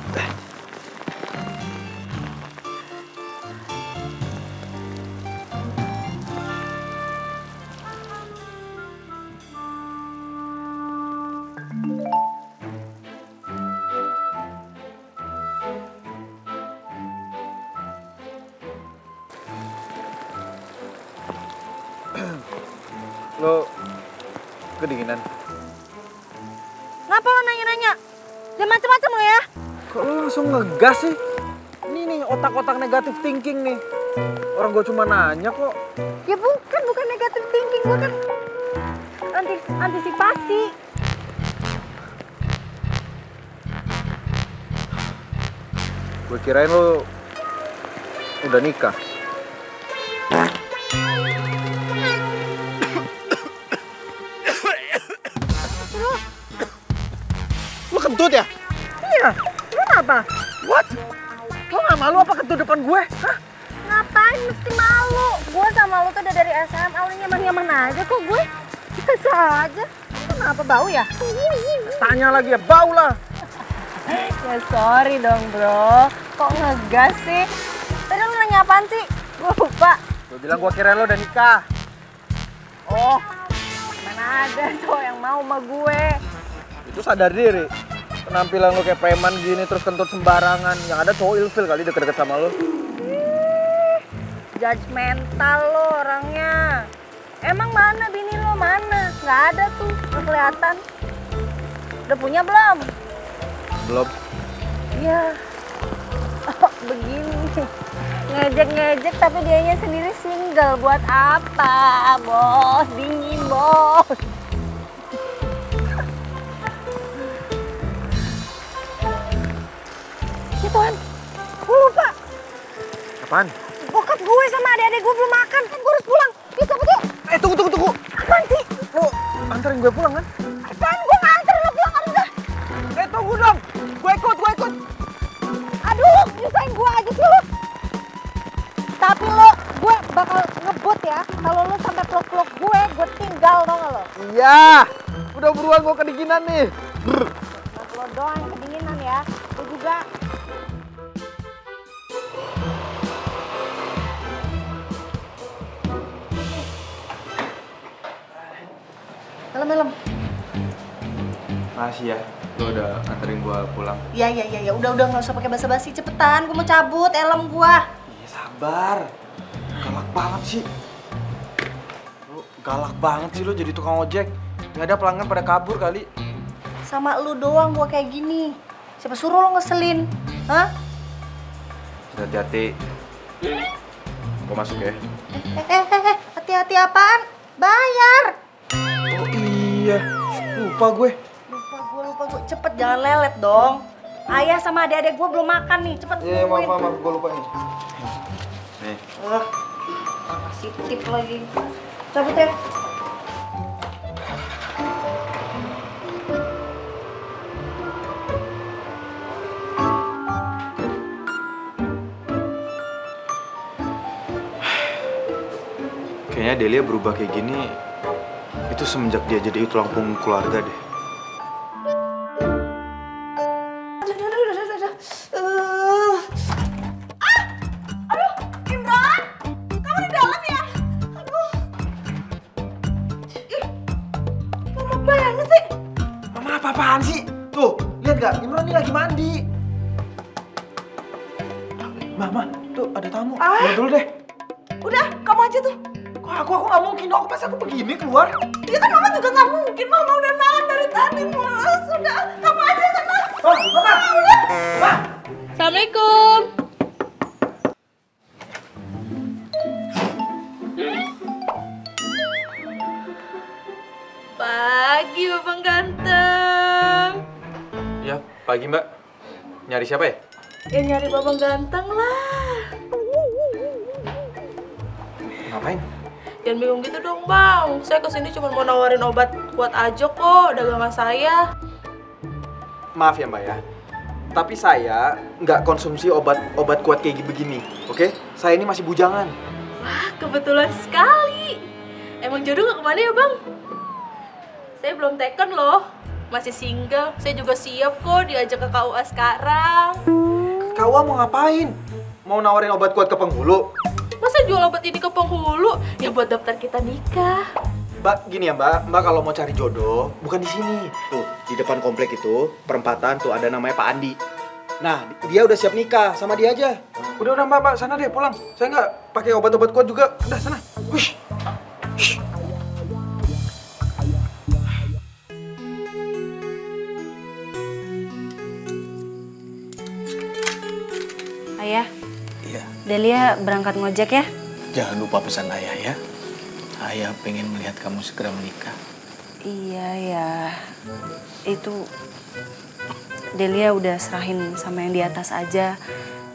Lo kedinginan? Ngapa lo nanya-nanya? Jangan macem-macem lo ya. Kok lo langsung ngegas sih? Ini nih otak-otak negatif thinking nih. Orang gue cuma nanya kok. Ya bukan negatif thinking, gue kan antisipasi. Gue kirain lo udah nikah. Lo kentut ya? Iya, lu kenapa? What? Lo gak malu apa kentut depan gue? Hah? Ngapain mesti malu? Gue sama lu tuh udah dari SMA, lu nyaman-nyaman aja kok gue. Biasa aja. Kenapa bau ya? Tanya lagi ya, bau lah. Ya sorry dong bro, kok ngegas sih? Tadi lu nanya apaan sih? Gue lupa. Gue bilang gue kira lo udah nikah. Oh, mana ada cowok yang mau sama gue. Itu sadar diri. Penampilan lo kayak preman gini terus kentut sembarangan. Yang ada cowok ilfil kali deket-deket sama lo. Judgmental lo orangnya. Emang mana bini lo, mana? Nggak ada tuh, nggak kelihatan. Udah punya belum? Belum. Iya. Oh, begini. Ngejek-ngejek tapi dianya sendiri single. Buat apa, bos? Dingin, bos. Ya Tuhan, gue lupa. Apaan? Bokap gue sama adik-adik gue belum makan. Kan gue harus pulang. Yuk, cepet yuk. Tunggu. Apaan sih? Lo anterin gue pulang kan? Apaan? Gue nggak anterin lo pulang, aduh dah. Tunggu dong. Gue ikut. Aduh, nyusahin gue aja sih lo. Tapi gue bakal ngebut ya. Kalau lo sampai peluk-peluk gue tinggal dong lo. Iya. Udah buruan gue kedinginan nih. Lo doang yang kedinginan ya. Gue juga. Helm. Makasih ya, lo udah nganterin gua pulang. Ya, udah nggak usah pakai basa-basi, cepetan, gue mau cabut helm gua. Iya sabar, galak banget sih. Lo galak banget sih lo jadi tukang ojek. Gak ada pelanggan pada kabur kali. Sama lu doang gua kayak gini. Siapa suruh lo ngeselin? Hah? Hati-hati. Gua masuk ya. Hati-hati apaan? Bayar. Oh iya, lupa gue. Lupa gue. Cepet jangan lelet dong. Ayah sama adik-adik gue belum makan nih. Cepet Iya, tungguin. maaf, gue lupa nih. Nih. Kasih tip lagi. Cabut ya. Kayaknya Delia berubah kayak gini itu semenjak dia jadi tulang punggung keluarga deh. Aduh, Imron, kamu di dalam ya? Aduh, lama banget sih. Mama apa-apaan sih? Tuh, lihat gak? Imron ini lagi mandi. Mama, tuh ada tamu. Lihat dulu deh. Udah, kamu aja tuh. Aku nggak mungkin dong, pas aku begini keluar. Iya kan mama juga nggak mungkin, mama udah nahan dari tadi Mas. Udah, kamu aja sana. Oh, mama. Udah. Ma. Assalamualaikum. Pagi, Babang Ganteng. Ya, pagi Mbak. Nyari siapa ya? Ya nyari Babang Ganteng lah. Ngapain? Jangan bingung gitu dong bang. Saya kesini cuma mau nawarin obat kuat aja kok dagangan saya. Maaf ya Mbak ya. Tapi saya nggak konsumsi obat kuat kayak begini, oke? Saya ini masih bujangan. Wah kebetulan sekali. Emang jodoh gak kemana ya bang? Saya belum taken loh. Masih single. Saya juga siap kok diajak ke KUA sekarang. KUA mau ngapain? Mau nawarin obat kuat ke penghulu? Masa jual obat ini ke penghulu? Ya buat daftar kita nikah. Mbak, gini ya Mbak. Mbak kalau mau cari jodoh, bukan di sini. Tuh, di depan komplek itu, perempatan tuh ada namanya Pak Andi. Nah, dia udah siap nikah, sama dia aja. Udah Mbak, sana deh pulang. Saya nggak pakai obat-obat kuat juga. Udah, sana. Wush. Shh. Ayah. Iya. Delia berangkat ngojek ya? Jangan lupa pesan ayah ya. Ayah pengen melihat kamu segera menikah. Iya ya. Itu Delia udah serahin sama yang di atas aja.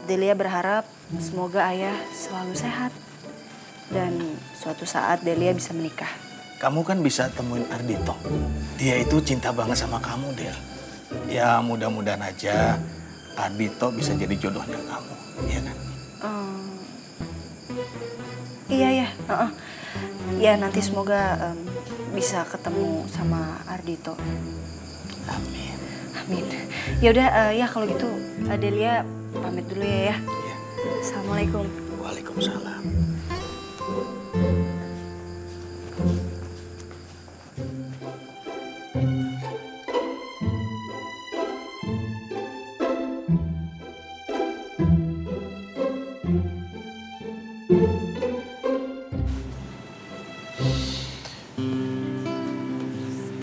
Delia berharap semoga ayah selalu sehat. Dan suatu saat Delia bisa menikah. Kamu kan bisa temuin Ardito. Dia itu cinta banget sama kamu, Del. Ya mudah-mudahan aja Ardito bisa jadi jodohnya kamu, iya kan? Iya ya. Ya nanti semoga bisa ketemu sama Ardito. Amin. Amin. Ya udah ya kalau gitu Delia pamit dulu ya. Iya. Assalamualaikum. Waalaikumsalam.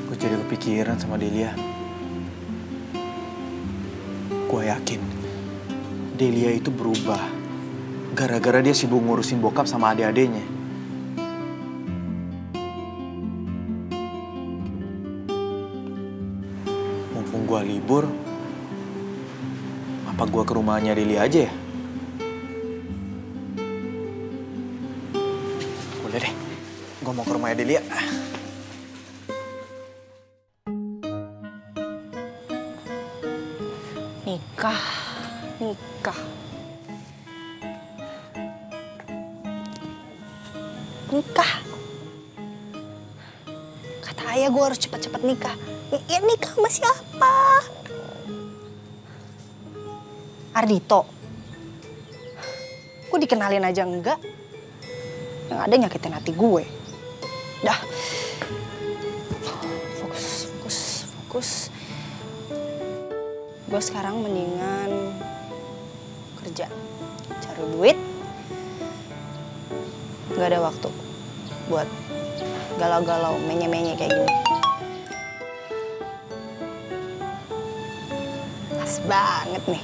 Gue jadi kepikiran sama Delia. Gue yakin Delia itu berubah gara-gara dia sibuk ngurusin bokap sama adik-adiknya. Mumpung gue libur, apa gue ke rumahnya Delia aja ya? Boleh deh, gue mau ke rumahnya Delia. Nikah. Kata ayah gue harus cepat-cepat nikah. Ya nikah sama siapa? Ardito. Gue dikenalin aja enggak. Yang ada nyakitin hati gue. Dah. Fokus. Gue sekarang mendingan kerja. Cari duit. Gak ada waktu buat galau-galau, menye-menye kayak gini. Pas banget nih.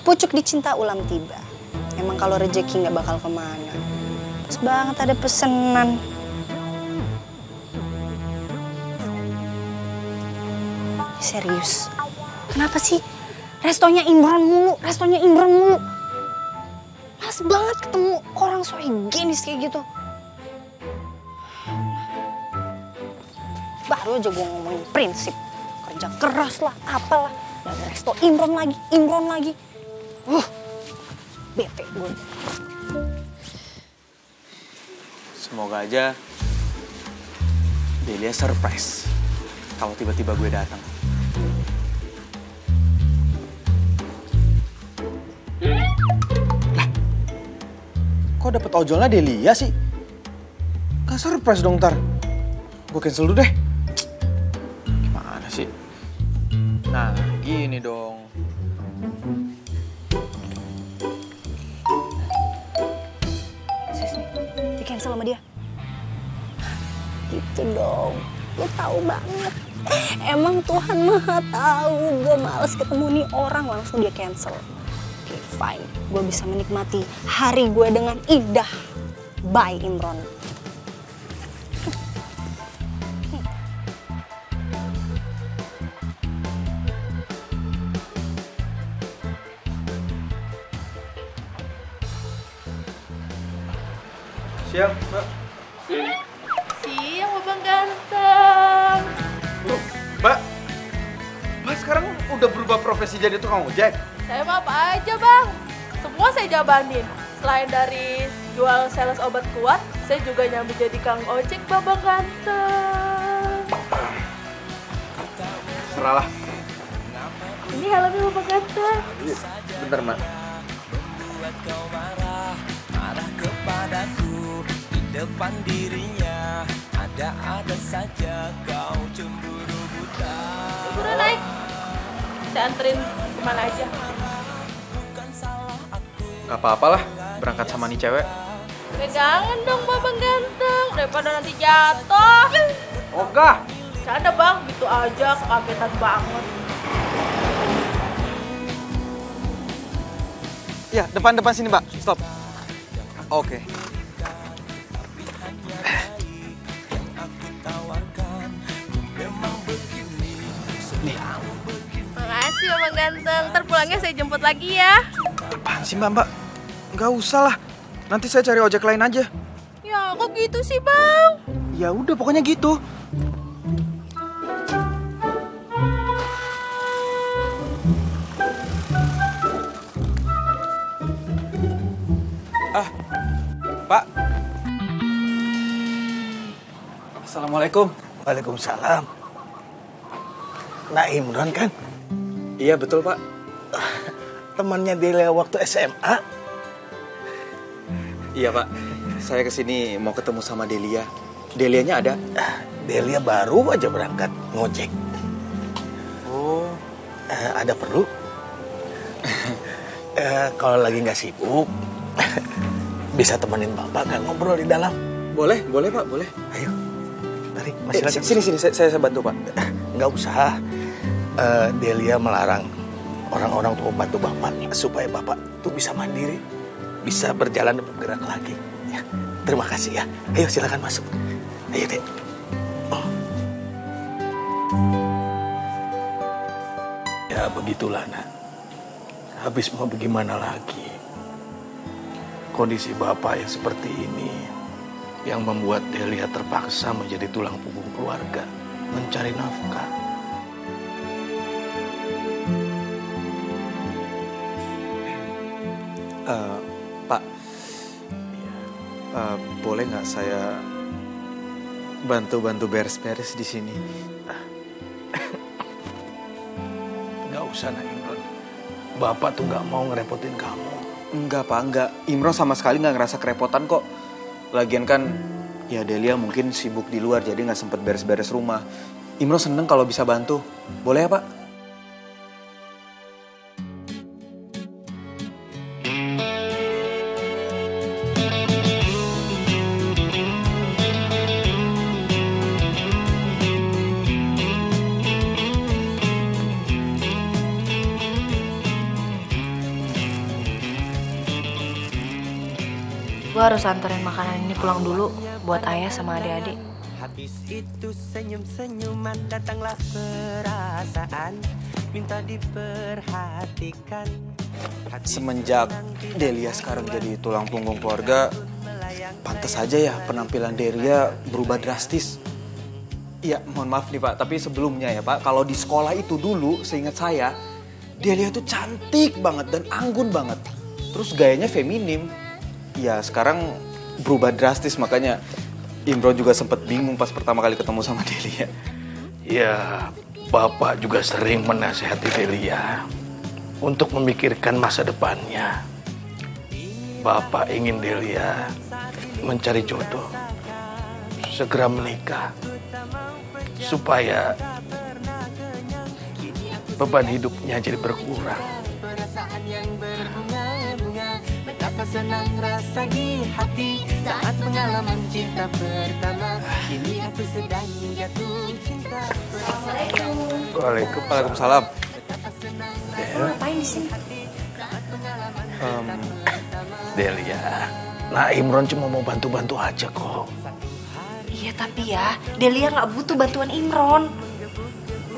Pucuk dicinta ulam tiba. Emang kalau rezeki gak bakal kemana. Pas banget ada pesenan. Serius. Kenapa sih? Restonya Imron mulu. Males banget ketemu orang so higienis kayak gitu. Baru aja gue ngomongin prinsip. Kerja keras lah, apalah. Dan resto Imron lagi. Bete gue. Semoga aja Delia surprise kalau tiba-tiba gue datang. Lah, kok dapet ojolnya Delia sih? Gak surprise dong ntar. Gue cancel dulu deh. Gimana sih? Nah, gini dong. Sis nih, di cancel sama dia. Gitu dong, gue tahu banget. Emang Tuhan Maha tahu gue males ketemu nih orang, langsung dia cancel. Oke, fine. Gue bisa menikmati hari gue dengan indah. Bye, Imron. Siang, Mbak. Siang, Babang ganteng. Mbak sekarang udah berubah profesi jadi tukang ojek? Saya mah apa aja, Bang. Semua saya jabanin. Selain dari jual sales obat kuat, saya juga nyambi jadi kang ojek, Babang ganteng. Seralah. Ini helmnya Babang ganteng. Bentar, Mbak. Marah kepadaku di depan dirinya, ada saja kau cemburu buta. Udah naik. Saya anterin kemana aja. Gak apa-apalah, berangkat sama nih cewek. Pegangan dong, Babang ganteng, daripada nanti jatuh. Ogah. Canda, Bang, gitu aja, kekagetan banget. Ya, depan sini, Mbak. Stop. Oke. Nih. Makasih, Babang ganteng. Ntar pulangnya saya jemput lagi ya. Apaan sih Mbak? Nggak usah lah. Nanti saya cari ojek lain aja. Ya, kok gitu sih, Bang? Ya udah, pokoknya gitu. Pak. Assalamualaikum. Waalaikumsalam. Nak Imron kan? Iya betul Pak. Temannya Delia waktu SMA. Iya Pak. Saya kesini mau ketemu sama Delia. Delianya ada? Delia baru aja berangkat ngojek. Oh. Ada perlu? Kalau lagi nggak sibuk, bisa temenin Bapak nggak ngobrol di dalam? Boleh Pak, boleh. Ayo, tarik. Masih sini, saya bantu Pak. Nggak usah. Delia melarang orang-orang untuk membantu Bapak supaya Bapak tuh bisa mandiri, bisa berjalan dan bergerak lagi. Ya, terima kasih ya. Ayo silakan masuk. Ayo Dek. Ya begitulah nak. Habis mau bagaimana lagi? Kondisi Bapak yang seperti ini yang membuat Delia terpaksa menjadi tulang punggung keluarga, mencari nafkah. Pak, boleh nggak saya bantu beres-beres di sini? Nggak usah Nak Imron. Bapak tuh nggak mau ngerepotin kamu. Enggak Pak, enggak. Imron sama sekali nggak ngerasa kerepotan kok. Lagian kan, ya Delia mungkin sibuk di luar jadi nggak sempet beres-beres rumah. Imron seneng kalau bisa bantu. Boleh ya Pak? Gue harus anterin makanan ini pulang dulu buat ayah sama adik-adik. Habis itu senyum-senyuman datanglah perasaan minta diperhatikan. Semenjak Delia sekarang jadi tulang punggung keluarga, pantas aja ya penampilan Delia berubah drastis. Ya mohon maaf nih Pak, tapi sebelumnya ya Pak, kalau di sekolah itu dulu seingat saya, Delia tuh cantik banget dan anggun banget. Terus gayanya feminim. Ya sekarang berubah drastis, makanya Imron juga sempat bingung pas pertama kali ketemu sama Delia. Ya, Bapak juga sering menasihati Delia untuk memikirkan masa depannya. Bapak ingin Delia mencari jodoh, segera menikah, supaya beban hidupnya jadi berkurang. Betapa senang rasa di hati saat pengalaman cinta pertama. Kini aku sedang jatuh cinta. Waalaikumsalam. Ngapain di sini? Delia, nah Imron cuma mau bantu-bantu aja kok. Iya tapi ya, Delia nggak butuh bantuan Imron.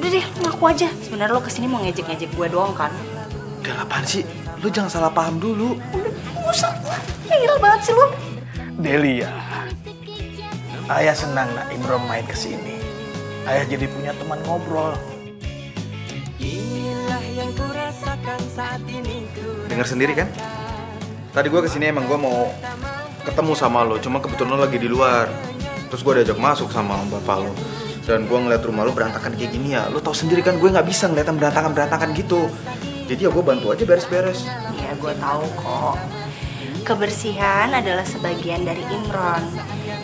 Udah deh, ngaku aja. Sebenarnya lo kesini mau ngejek-ngejek gue doang kan? Udah apaan sih? Lu jangan salah paham dulu. Usah, gila banget sih lo. Delia, ayah senang nak Imron main kesini. Ayah jadi punya teman ngobrol. Inilah yang ku rasakan saat ini. Dengar sendiri kan? Tadi gue kesini emang gue mau ketemu sama lo, cuma kebetulan lo lagi di luar. Terus gue diajak masuk sama bapak lo. Dan gue ngeliat rumah lo berantakan kayak gini ya. Lo tau sendiri kan gue nggak bisa ngeliat yang berantakan gitu. Jadi ya gue bantu aja beres-beres. Iya, gue tahu kok. Kebersihan adalah sebagian dari Imron.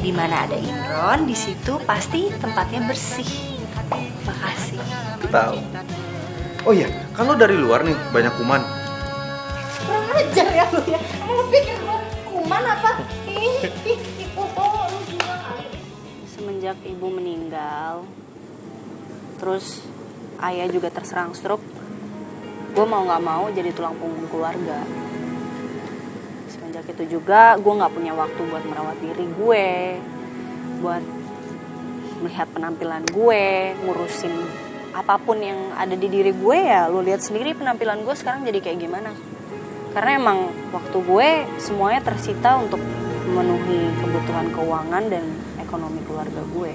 Di mana ada Imron, di situ pasti tempatnya bersih. Makasih. Tahu. Oh iya, kan lo dari luar nih banyak kuman. Kurang ajar ya lu ya. Lu pikir lu kuman apa? Semenjak ibu meninggal, terus ayah juga terserang stroke, gue mau nggak mau jadi tulang punggung keluarga. Semenjak itu juga gue nggak punya waktu buat merawat diri gue, buat melihat penampilan gue, ngurusin apapun yang ada di diri gue ya lo lihat sendiri penampilan gue sekarang jadi kayak gimana. Karena emang waktu gue semuanya tersita untuk memenuhi kebutuhan keuangan dan ekonomi keluarga gue.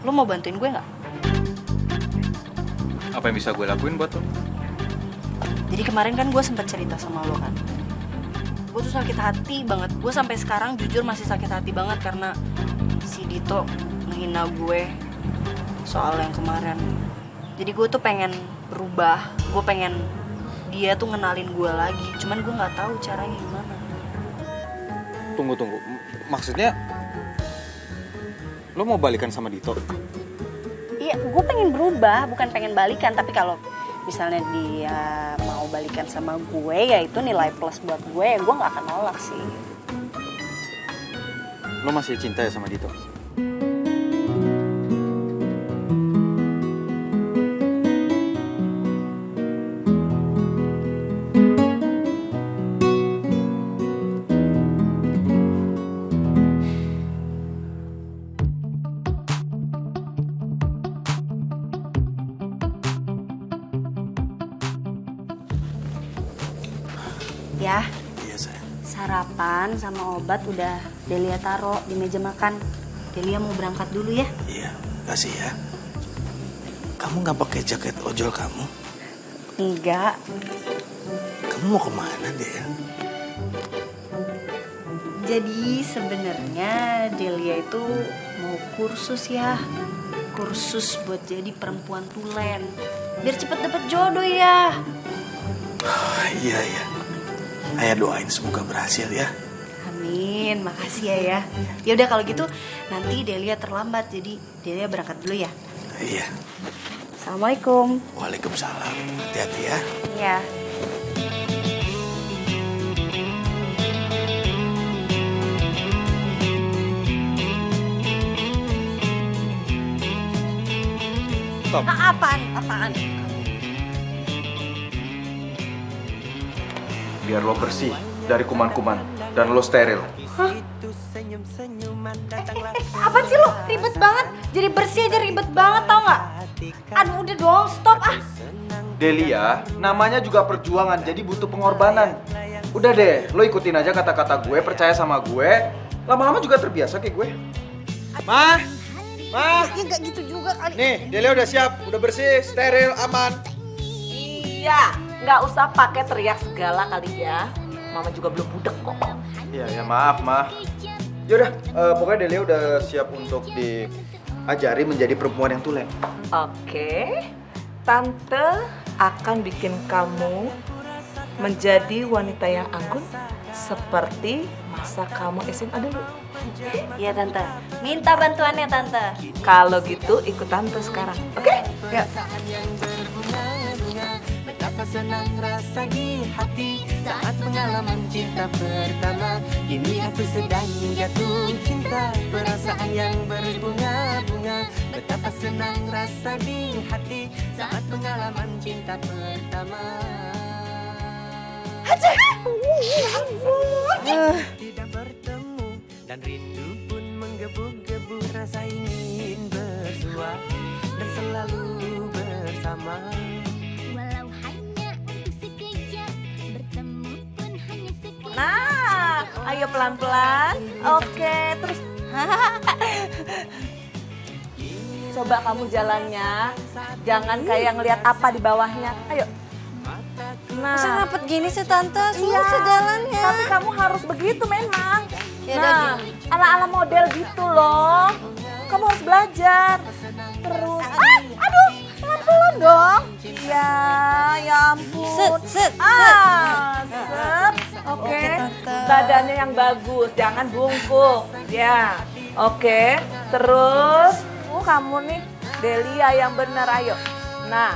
Lo mau bantuin gue nggak? Apa yang bisa gue lakuin buat lo? Jadi kemarin kan gue sempat cerita sama lo kan. Gue tuh sakit hati banget. Gue sampai sekarang jujur masih sakit hati banget karena si Dito menghina gue soal yang kemarin. Jadi gue tuh pengen berubah. Gue pengen dia tuh ngenalin gue lagi. Cuman gue nggak tahu caranya gimana. Tunggu. Maksudnya lo mau balikan sama Dito? Iya, gue pengen berubah, bukan pengen balikan. Tapi kalau misalnya dia mau balikan sama gue, ya itu nilai plus buat gue. Ya gue nggak akan nolak sih. Lo masih cinta ya sama Dito? Ya, Iya sayang. sarapan sama obat udah Delia taruh di meja makan. Delia mau berangkat dulu ya. Iya, kasih ya. Kamu nggak pakai jaket ojol kamu? Enggak. Kamu mau kemana deh? Jadi sebenarnya Delia itu mau kursus ya. Kursus buat jadi perempuan tulen. Biar cepet dapet jodoh ya. Iya. Ayah doain semoga berhasil ya. Amin, makasih ya. Ya udah kalau gitu nanti Delia terlambat, jadi Delia berangkat dulu ya. Iya. Assalamualaikum. Waalaikumsalam. Hati-hati ya. Iya. Stop. Apaan? Biar lo bersih dari kuman-kuman dan lo steril. Apaan sih lo? Ribet banget. Jadi bersih aja ribet banget, tau nggak? Aduh udah dong, stop ah. Delia, namanya juga perjuangan, jadi butuh pengorbanan. Udah deh, lo ikutin aja kata-kata gue, percaya sama gue. Lama-lama juga terbiasa kayak gue. Ma! Ya nggak gitu juga kali. Nih, Delia udah siap, udah bersih, steril, aman. Iya, nggak usah pakai teriak segala kali ya. Mama juga belum budek kok. Iya, maaf, Ma. Yaudah, pokoknya Delia udah siap untuk diajari menjadi perempuan yang tulen. Oke, Tante akan bikin kamu menjadi wanita yang anggun seperti masa kamu SMA dulu. Iya Tante, minta bantuannya Tante. Kalau gitu ikut Tante sekarang, oke? Ya. Betapa senang rasa di hati saat pengalaman cinta pertama. Kini aku sedang jatuh cinta, perasaan yang berbunga-bunga. Betapa senang rasa di hati saat pengalaman cinta pertama. Tidak bertemu dan rindu pun menggebu-gebu, rasa ingin bersua dan selalu bersama. Walau hanya untuk sekejap, bertemu pun hanya sekejap. Nah, ayo pelan-pelan. Oke, terus. Coba kamu jalannya, jangan kayak ngelihat apa di bawahnya. Ayo. Nah, Masa ngapet gini sih Tante? iya, Susah jalannya. tapi kamu harus begitu memang. Ya udah, Nah, ala-ala model gitu loh. Kamu harus belajar. Terus, aduh, pelan-pelan dong. Ya ampun. Set. Set. Oke. Tante. Badannya yang bagus, jangan bungkuk. Ya. Oke. Terus, kamu nih Delia yang benar, ayo. Nah.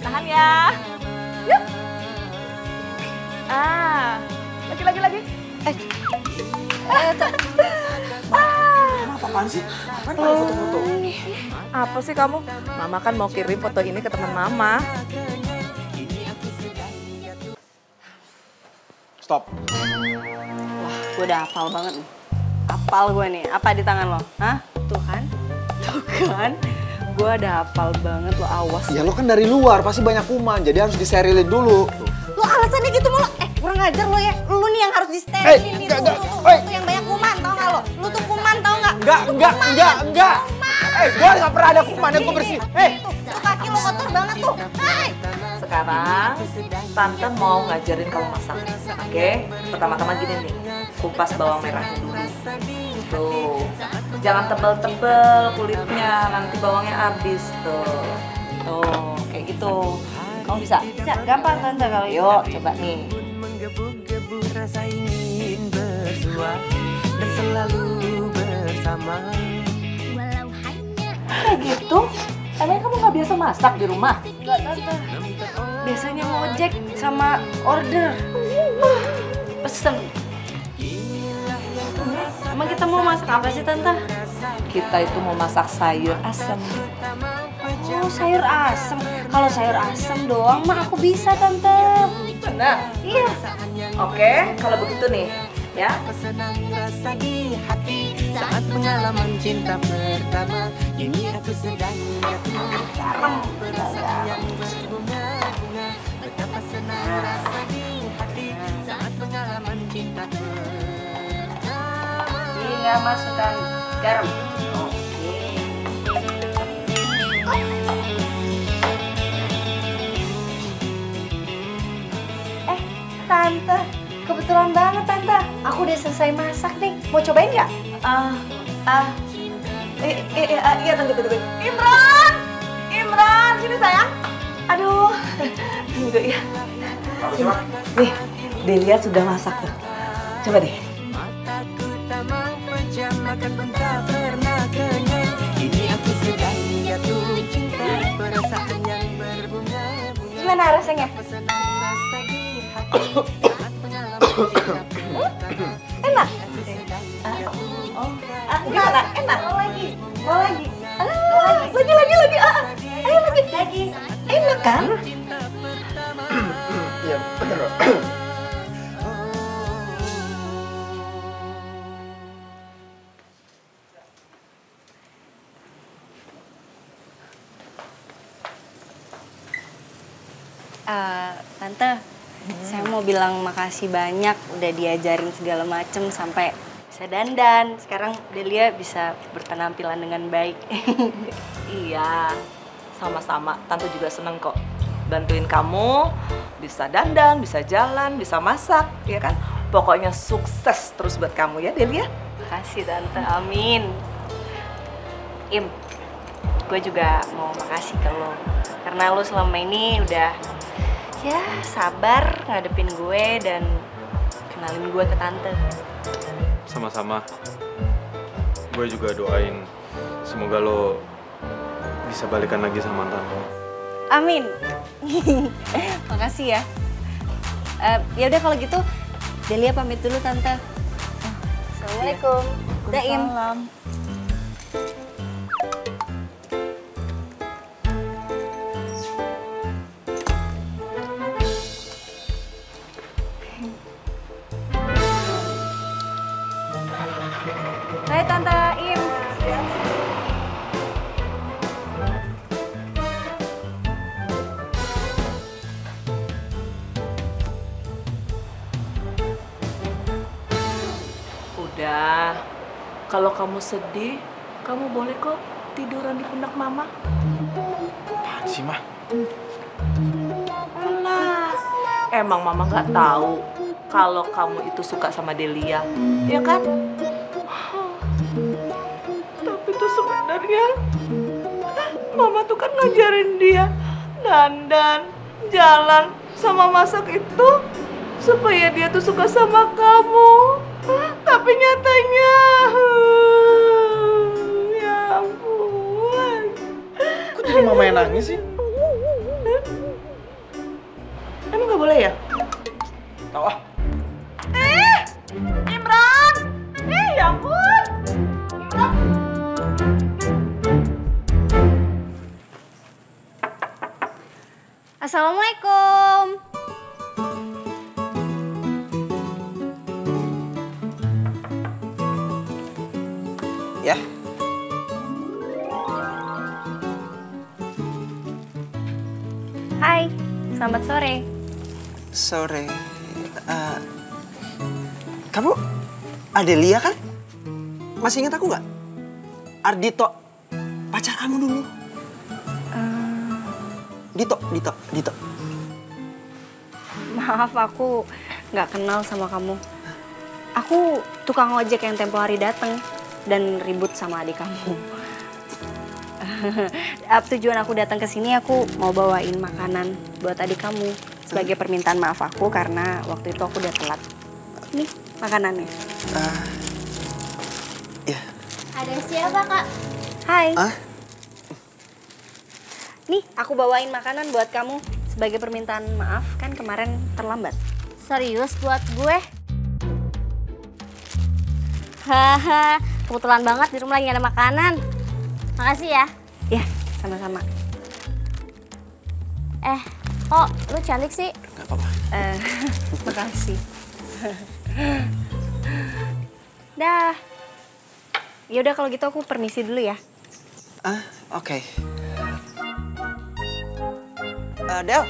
Tahan ya. Yuk. Lagi. Apaan sih? Apaan pada foto-foto? Apa sih kamu? Mama kan mau kirim foto ini ke teman Mama. Stop. Wah, gue udah hafal banget nih. Hafal gue nih. Apa di tangan lo? Hah? Tuh kan? Tuh kan? Gue udah hafal banget, lo awas. Ya lo kan dari luar, pasti banyak kuman, jadi harus disterilin dulu. Lo alasannya gitu mulu. Kurang ajar lo ya. Lo nih yang harus disterilin nih. Tuh yang banyak kuman, tau gak lo? Lo tuh kuman, tau gak? Enggak. Gue gak pernah ada kuman yang gue bersih. Tuh kaki lo kotor banget tuh. Sekarang Tante mau ngajarin kamu masak, oke? Pertama-tama gini nih, kupas bawang merahnya dulu. Tuh, jangan tebel-tebel kulitnya, nanti bawangnya habis tuh. Tuh, kayak gitu. Kamu bisa? Bisa, gampang Tante kalau yuk, coba nih. Menggebu-gebu rasa ingin bersua dan selalu bersama. Kayak gitu? Emang kamu nggak biasa masak di rumah? Enggak, Tante. Biasanya ngojek sama order. Pesen. Emang kita mau masak apa sih, Tante? Kita itu mau masak sayur asem. Oh, sayur asem. Kalau sayur asem doang mah aku bisa, Tante. Benar? Iya. Oke, kalau begitu nih, ya. Senang rasa di hati saat pengalaman cinta pertama. Ini aku sedang jatuh garam yang berbunga-bunga. Betapa senang rasa di hati saat pengalaman cinta pertama. Tinggal masukkan garam. Tante, kebetulan banget Tante. Aku udah selesai masak nih. Mau cobain nggak? Iya tunggu. Imran, sini sayang. Aduh, tunggu ya. Nih, Delia sudah masak tuh. Coba deh. Mataku tak mau pejam, makan pun tak pernah kenyang. Ini aku sedang jatuh cinta, perasaan yang berbunga-bunga. Gimana rasanya? Enak? Gimana? Enak? Mau lagi? Lagi. Ayo lagi. Enak kan? Iya, bener. Tante, saya mau bilang makasih banyak udah diajarin segala macem sampai bisa dandan. Sekarang Delia bisa berpenampilan dengan baik. Iya, sama-sama. Tante juga seneng kok bantuin kamu bisa dandan, bisa jalan, bisa masak, ya kan? Pokoknya sukses terus buat kamu ya, Delia. Makasih Tante, amin. Im, gue juga mau makasih ke lo karena lo selama ini udah ya sabar ngadepin gue dan kenalin gue ke Tante. Sama-sama. Gue juga doain semoga lo bisa balikan lagi sama mantan lo. Amin. Makasih ya. Ya udah kalau gitu Delia pamit dulu Tante. Assalamualaikum. Daim. Hai Tante Im. Udah, kalau kamu sedih, kamu boleh kok tiduran di pundak Mama. Apaan sih, Mah? Alah, emang Mama nggak tahu kalau kamu itu suka sama Delia, ya kan? Tapi tuh sebenarnya Mama tuh kan ngajarin dia dandan, jalan, sama masak itu supaya dia tuh suka sama kamu. Tapi nyatanya, ya ampun. Kok jadi Mama yang nangis sih? Emang nggak boleh ya? Tahu ah. Imran! Ya ampun! Imran! Assalamualaikum. Ya. Hai, selamat sore. Sore. Kamu Adelia kan? Masih ingat aku nggak? Ardito, pacar kamu dulu. Dito. Maaf, aku nggak kenal sama kamu. Aku tukang ojek yang tempo hari datang dan ribut sama adik kamu. Tujuan aku datang ke sini, aku mau bawain makanan buat adik kamu sebagai permintaan maaf aku karena waktu itu aku udah telat. Nih makanannya. Ya. Ada siapa, Kak? Hai. Nih, aku bawain makanan buat kamu sebagai permintaan maaf, kan kemarin terlambat. Serius buat gue? Haha, kebetulan banget di rumah lagi gak ada makanan. Makasih ya. Ya, sama-sama. Kok lu cantik sih? Gak apa-apa. Makasih. Dah. Yaudah kalau gitu aku permisi dulu ya. Oke. Del.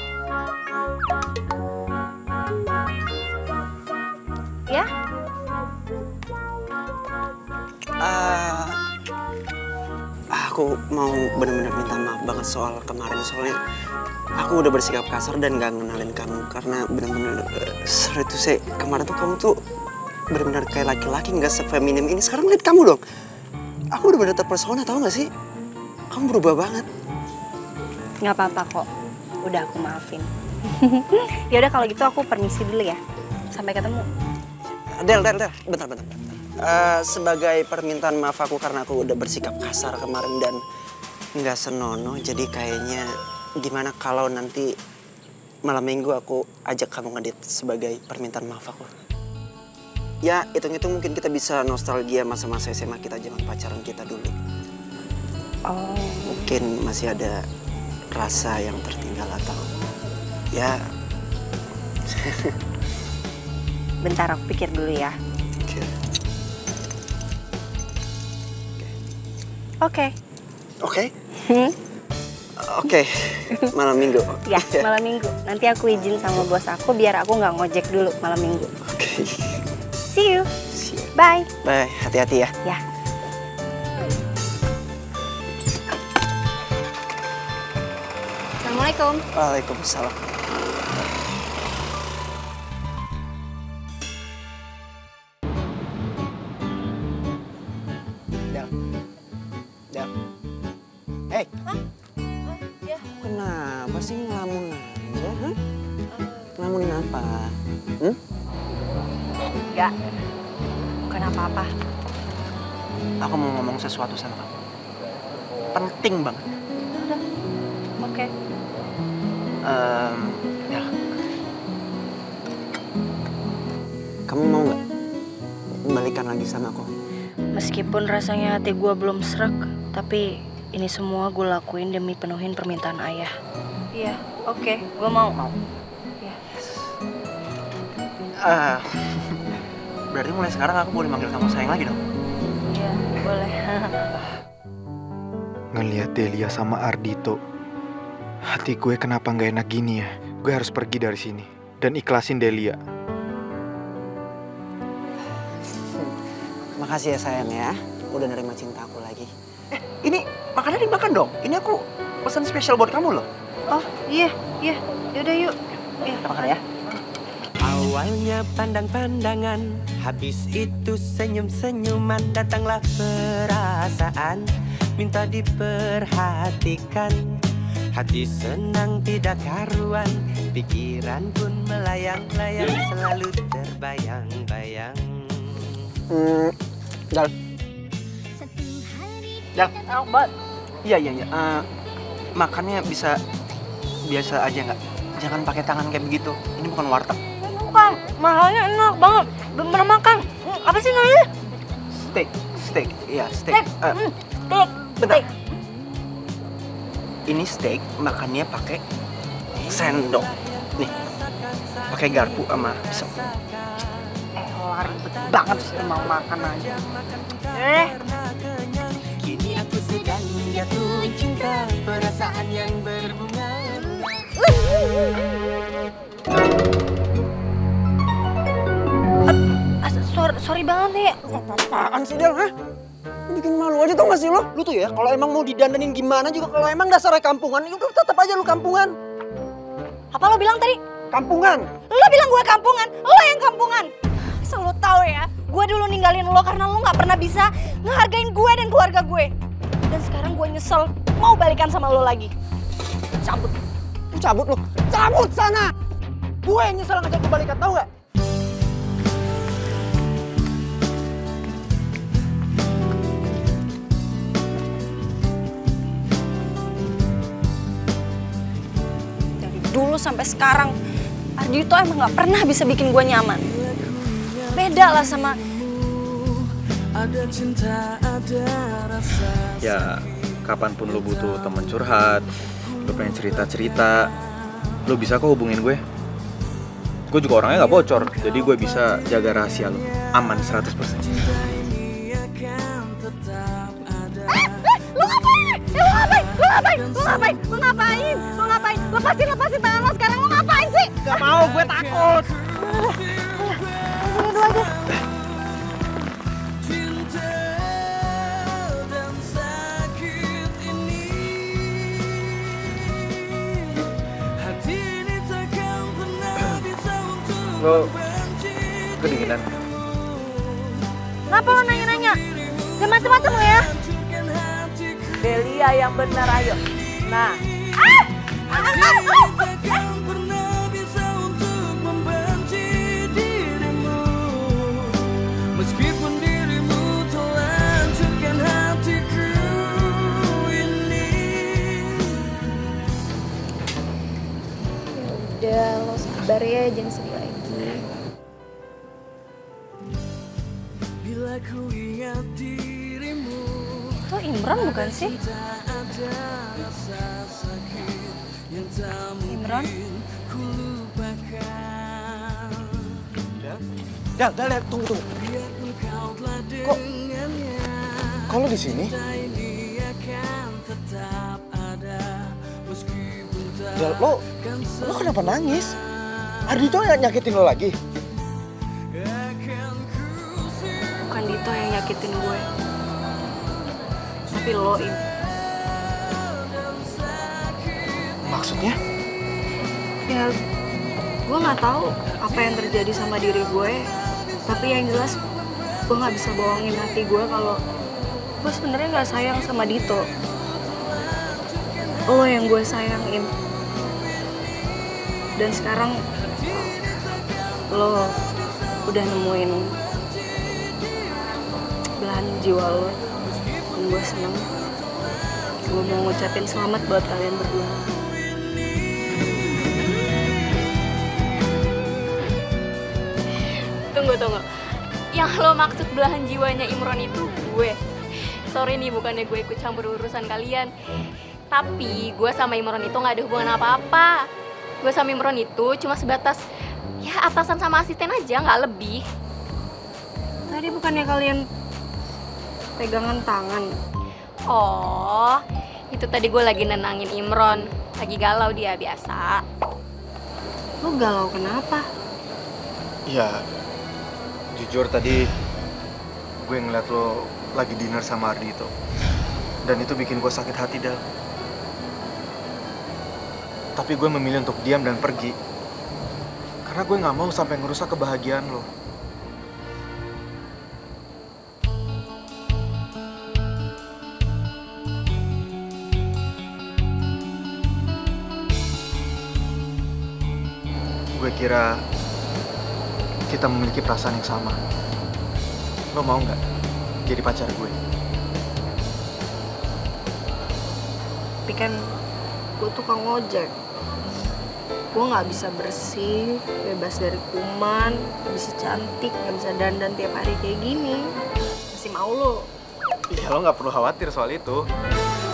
Ya? Aku mau benar-benar minta maaf banget soal kemarin, soalnya aku udah bersikap kasar dan gak ngenalin kamu karena benar-benar sorry tuh sih, kemarin tuh kamu tuh benar-benar kayak laki-laki, nggak sefeminim ini. Sekarang lihat kamu dong, aku udah benar terpesona, tau gak sih? Kamu berubah banget. Nggak apa-apa kok, udah aku maafin. Yaudah kalau gitu aku permisi dulu ya. Sampai ketemu. Del, bentar. Sebagai permintaan maaf aku karena aku udah bersikap kasar kemarin dan nggak senonoh, jadi kayaknya gimana kalau nanti malam minggu aku ajak kamu ngedit sebagai permintaan maaf aku. Ya, hitung-hitung mungkin kita bisa nostalgia masa-masa SMA kita, zaman pacaran kita dulu. Oh. Mungkin masih ada rasa yang tertinggal atau ya. Bentar aku pikir dulu ya. Oke. Oke, malam minggu. Ya, malam minggu. Nanti aku izin sama bos aku biar aku nggak ngojek dulu malam minggu. Oke. See you. Bye. Bye, hati-hati ya. Ya. Assalamualaikum. Waalaikumsalam. Del. Hey. Ya. Kenapa sih ngelamun aja? Ngelamunin apa? Enggak. Bukan apa-apa. Aku mau ngomong sesuatu sama kamu. Penting banget. Udah. Oke. Ya. Kamu mau nggak balikan lagi sama aku? Meskipun rasanya hati gue belum serak, tapi ini semua gue lakuin demi penuhin permintaan ayah. Iya, oke, gue mau. Iya. Berarti mulai sekarang aku boleh manggil kamu sayang lagi dong? Iya, boleh. Ngeliat Delia sama Ardito, hati gue kenapa nggak enak gini ya? Gue harus pergi dari sini dan ikhlasin Delia. Makasih ya sayang ya, udah nerima cinta aku lagi. Ini makannya dimakan dong. Ini aku pesan spesial buat kamu loh. Oh iya. Yaudah yuk. Kita makan ya. Awalnya pandang-pandangan, habis itu senyum-senyuman, datanglah perasaan, minta diperhatikan. Hati senang tidak karuan, pikiran pun melayang-layang, selalu terbayang-bayang. Gal. Enak banget. Iya. Makannya bisa biasa aja nggak? Jangan pakai tangan kayak begitu. Ini bukan warteg. Bukan, mahalnya enak banget. Belum pernah makan. Apa sih namanya? Steak. Iya, steak. Bentar. Ini steak makannya pakai sendok. Nih, pakai garpu sama pisau. Ribet banget sih mau makan aja. Kini aku sedang jatuh cinta, perasaan yang berbunga. Sorry banget nih. Apaan sih Del, hah? Bikin malu aja tau gak sih lo? Lu tuh ya, kalau emang mau didandanin gimana juga, kalau emang dasarnya kampungan, itu tetap aja lu kampungan. Apa lo bilang tadi? Kampungan. Lo bilang gue kampungan, lo yang kampungan. Asal lo tahu ya, gue dulu ninggalin lo karena lo nggak pernah bisa ngehargain gue dan keluarga gue. Dan sekarang gue nyesel mau balikan sama lo lagi. Cabut. Lu cabut lu. Cabut sana. Gue yang nyesel ngajak lu balikan, tau gak? Dulu sampai sekarang Ardi itu emang nggak pernah bisa bikin gue nyaman. Beda lah sama Ya, kapanpun lo butuh temen curhat, lo pengen cerita-cerita, lo bisa kok hubungin gue. Gue juga orangnya nggak bocor, jadi gue bisa jaga rahasia lo aman 100%. Lu ngapain? Lepasin tangan lo sekarang, lu ngapain sih? Gak mau, gue takut. Dulu aja. Lo kedinginan. Kenapa lo nanya-nanya? Jangan macem-macem lo ya. Delia yang benar, ayo. Nah. Meskipun dirimu telah hancurkan hatiku ini. Udah, lo sabar ya, jangan sedih lagi. Bila ku ingat dirimu, Itu Imran bukan sih? Imran? Del, tunggu. Kok lo di sini? Del, lo kenapa nangis? Ardi tuh yang nyakitin lo lagi? Bukan Dito yang nyakitin gue. Tapi lo, Im. Maksudnya? Ya, gue nggak tahu apa yang terjadi sama diri gue. Tapi yang jelas, gue nggak bisa bohongin hati gue kalau gue sebenarnya nggak sayang sama Dito. Lo yang gue sayangin. Dan sekarang lo udah nemuin belahan jiwa lo. Dan gue seneng. Gue mau ngucapin selamat buat kalian berdua. Tunggu. Yang lo maksud belahan jiwanya Imron itu gue. Sorry nih, bukannya gue ikut campur urusan kalian. Tapi gue sama Imron itu gak ada hubungan apa-apa. Gue sama Imron itu cuma sebatas ya atasan sama asisten aja, gak lebih. Tadi bukannya kalian pegangan tangan? Oh, itu tadi gue lagi nenangin Imron. Lagi galau dia, biasa. Lo galau kenapa? Ya, jujur tadi gue ngeliat lo lagi dinner sama Ardi itu. Dan itu bikin gue sakit hati, Del. Tapi gue memilih untuk diam dan pergi. Karena gue gak mau sampai ngerusak kebahagiaan lo. Gue kira kita memiliki perasaan yang sama. Lo mau nggak jadi pacar gue? Tapi kan gue tukang ngojek. Gue nggak bisa bersih, bebas dari kuman, gak bisa cantik, nggak bisa dandan tiap hari kayak gini. Masih mau lo? Ya lo nggak perlu khawatir soal itu.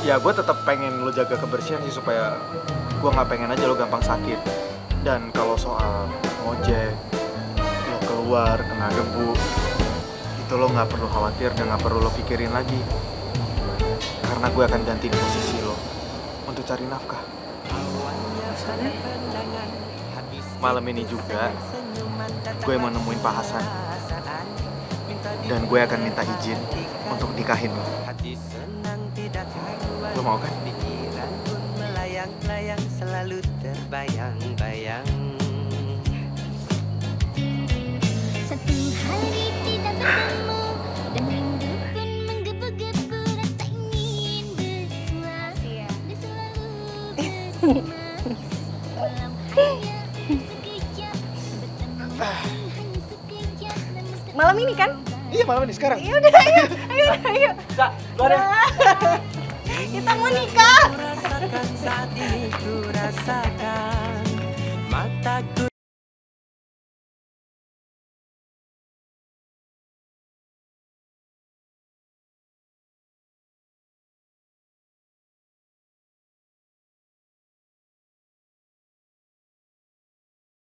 Ya gue tetap pengen lo jaga kebersihan sih supaya gue nggak pengen aja lo gampang sakit. Dan kalau soal ngojek, lo keluar kena debu, itu lo nggak perlu khawatir dan nggak perlu lo pikirin lagi. Karena gue akan gantiin posisi lo untuk cari nafkah. Malam ini juga gue mau nemuin Pak Hasan. Dan gue akan minta izin untuk nikahin lo. Lo mau kan? Melayang-layang selalu terbayang-bayang. Satu hari tidak bertemu dan rindu pun menggebu-gebu, rasa ingin bersua dan selalu bersama. Walau hanya sekejap bertemu hanya sekejap. Malam ini kan? Iya malam ini sekarang. Iya udah ayo. Sa, keluar ya. Kita mau nikah. Rasakan saat ini ku rasakan, mataku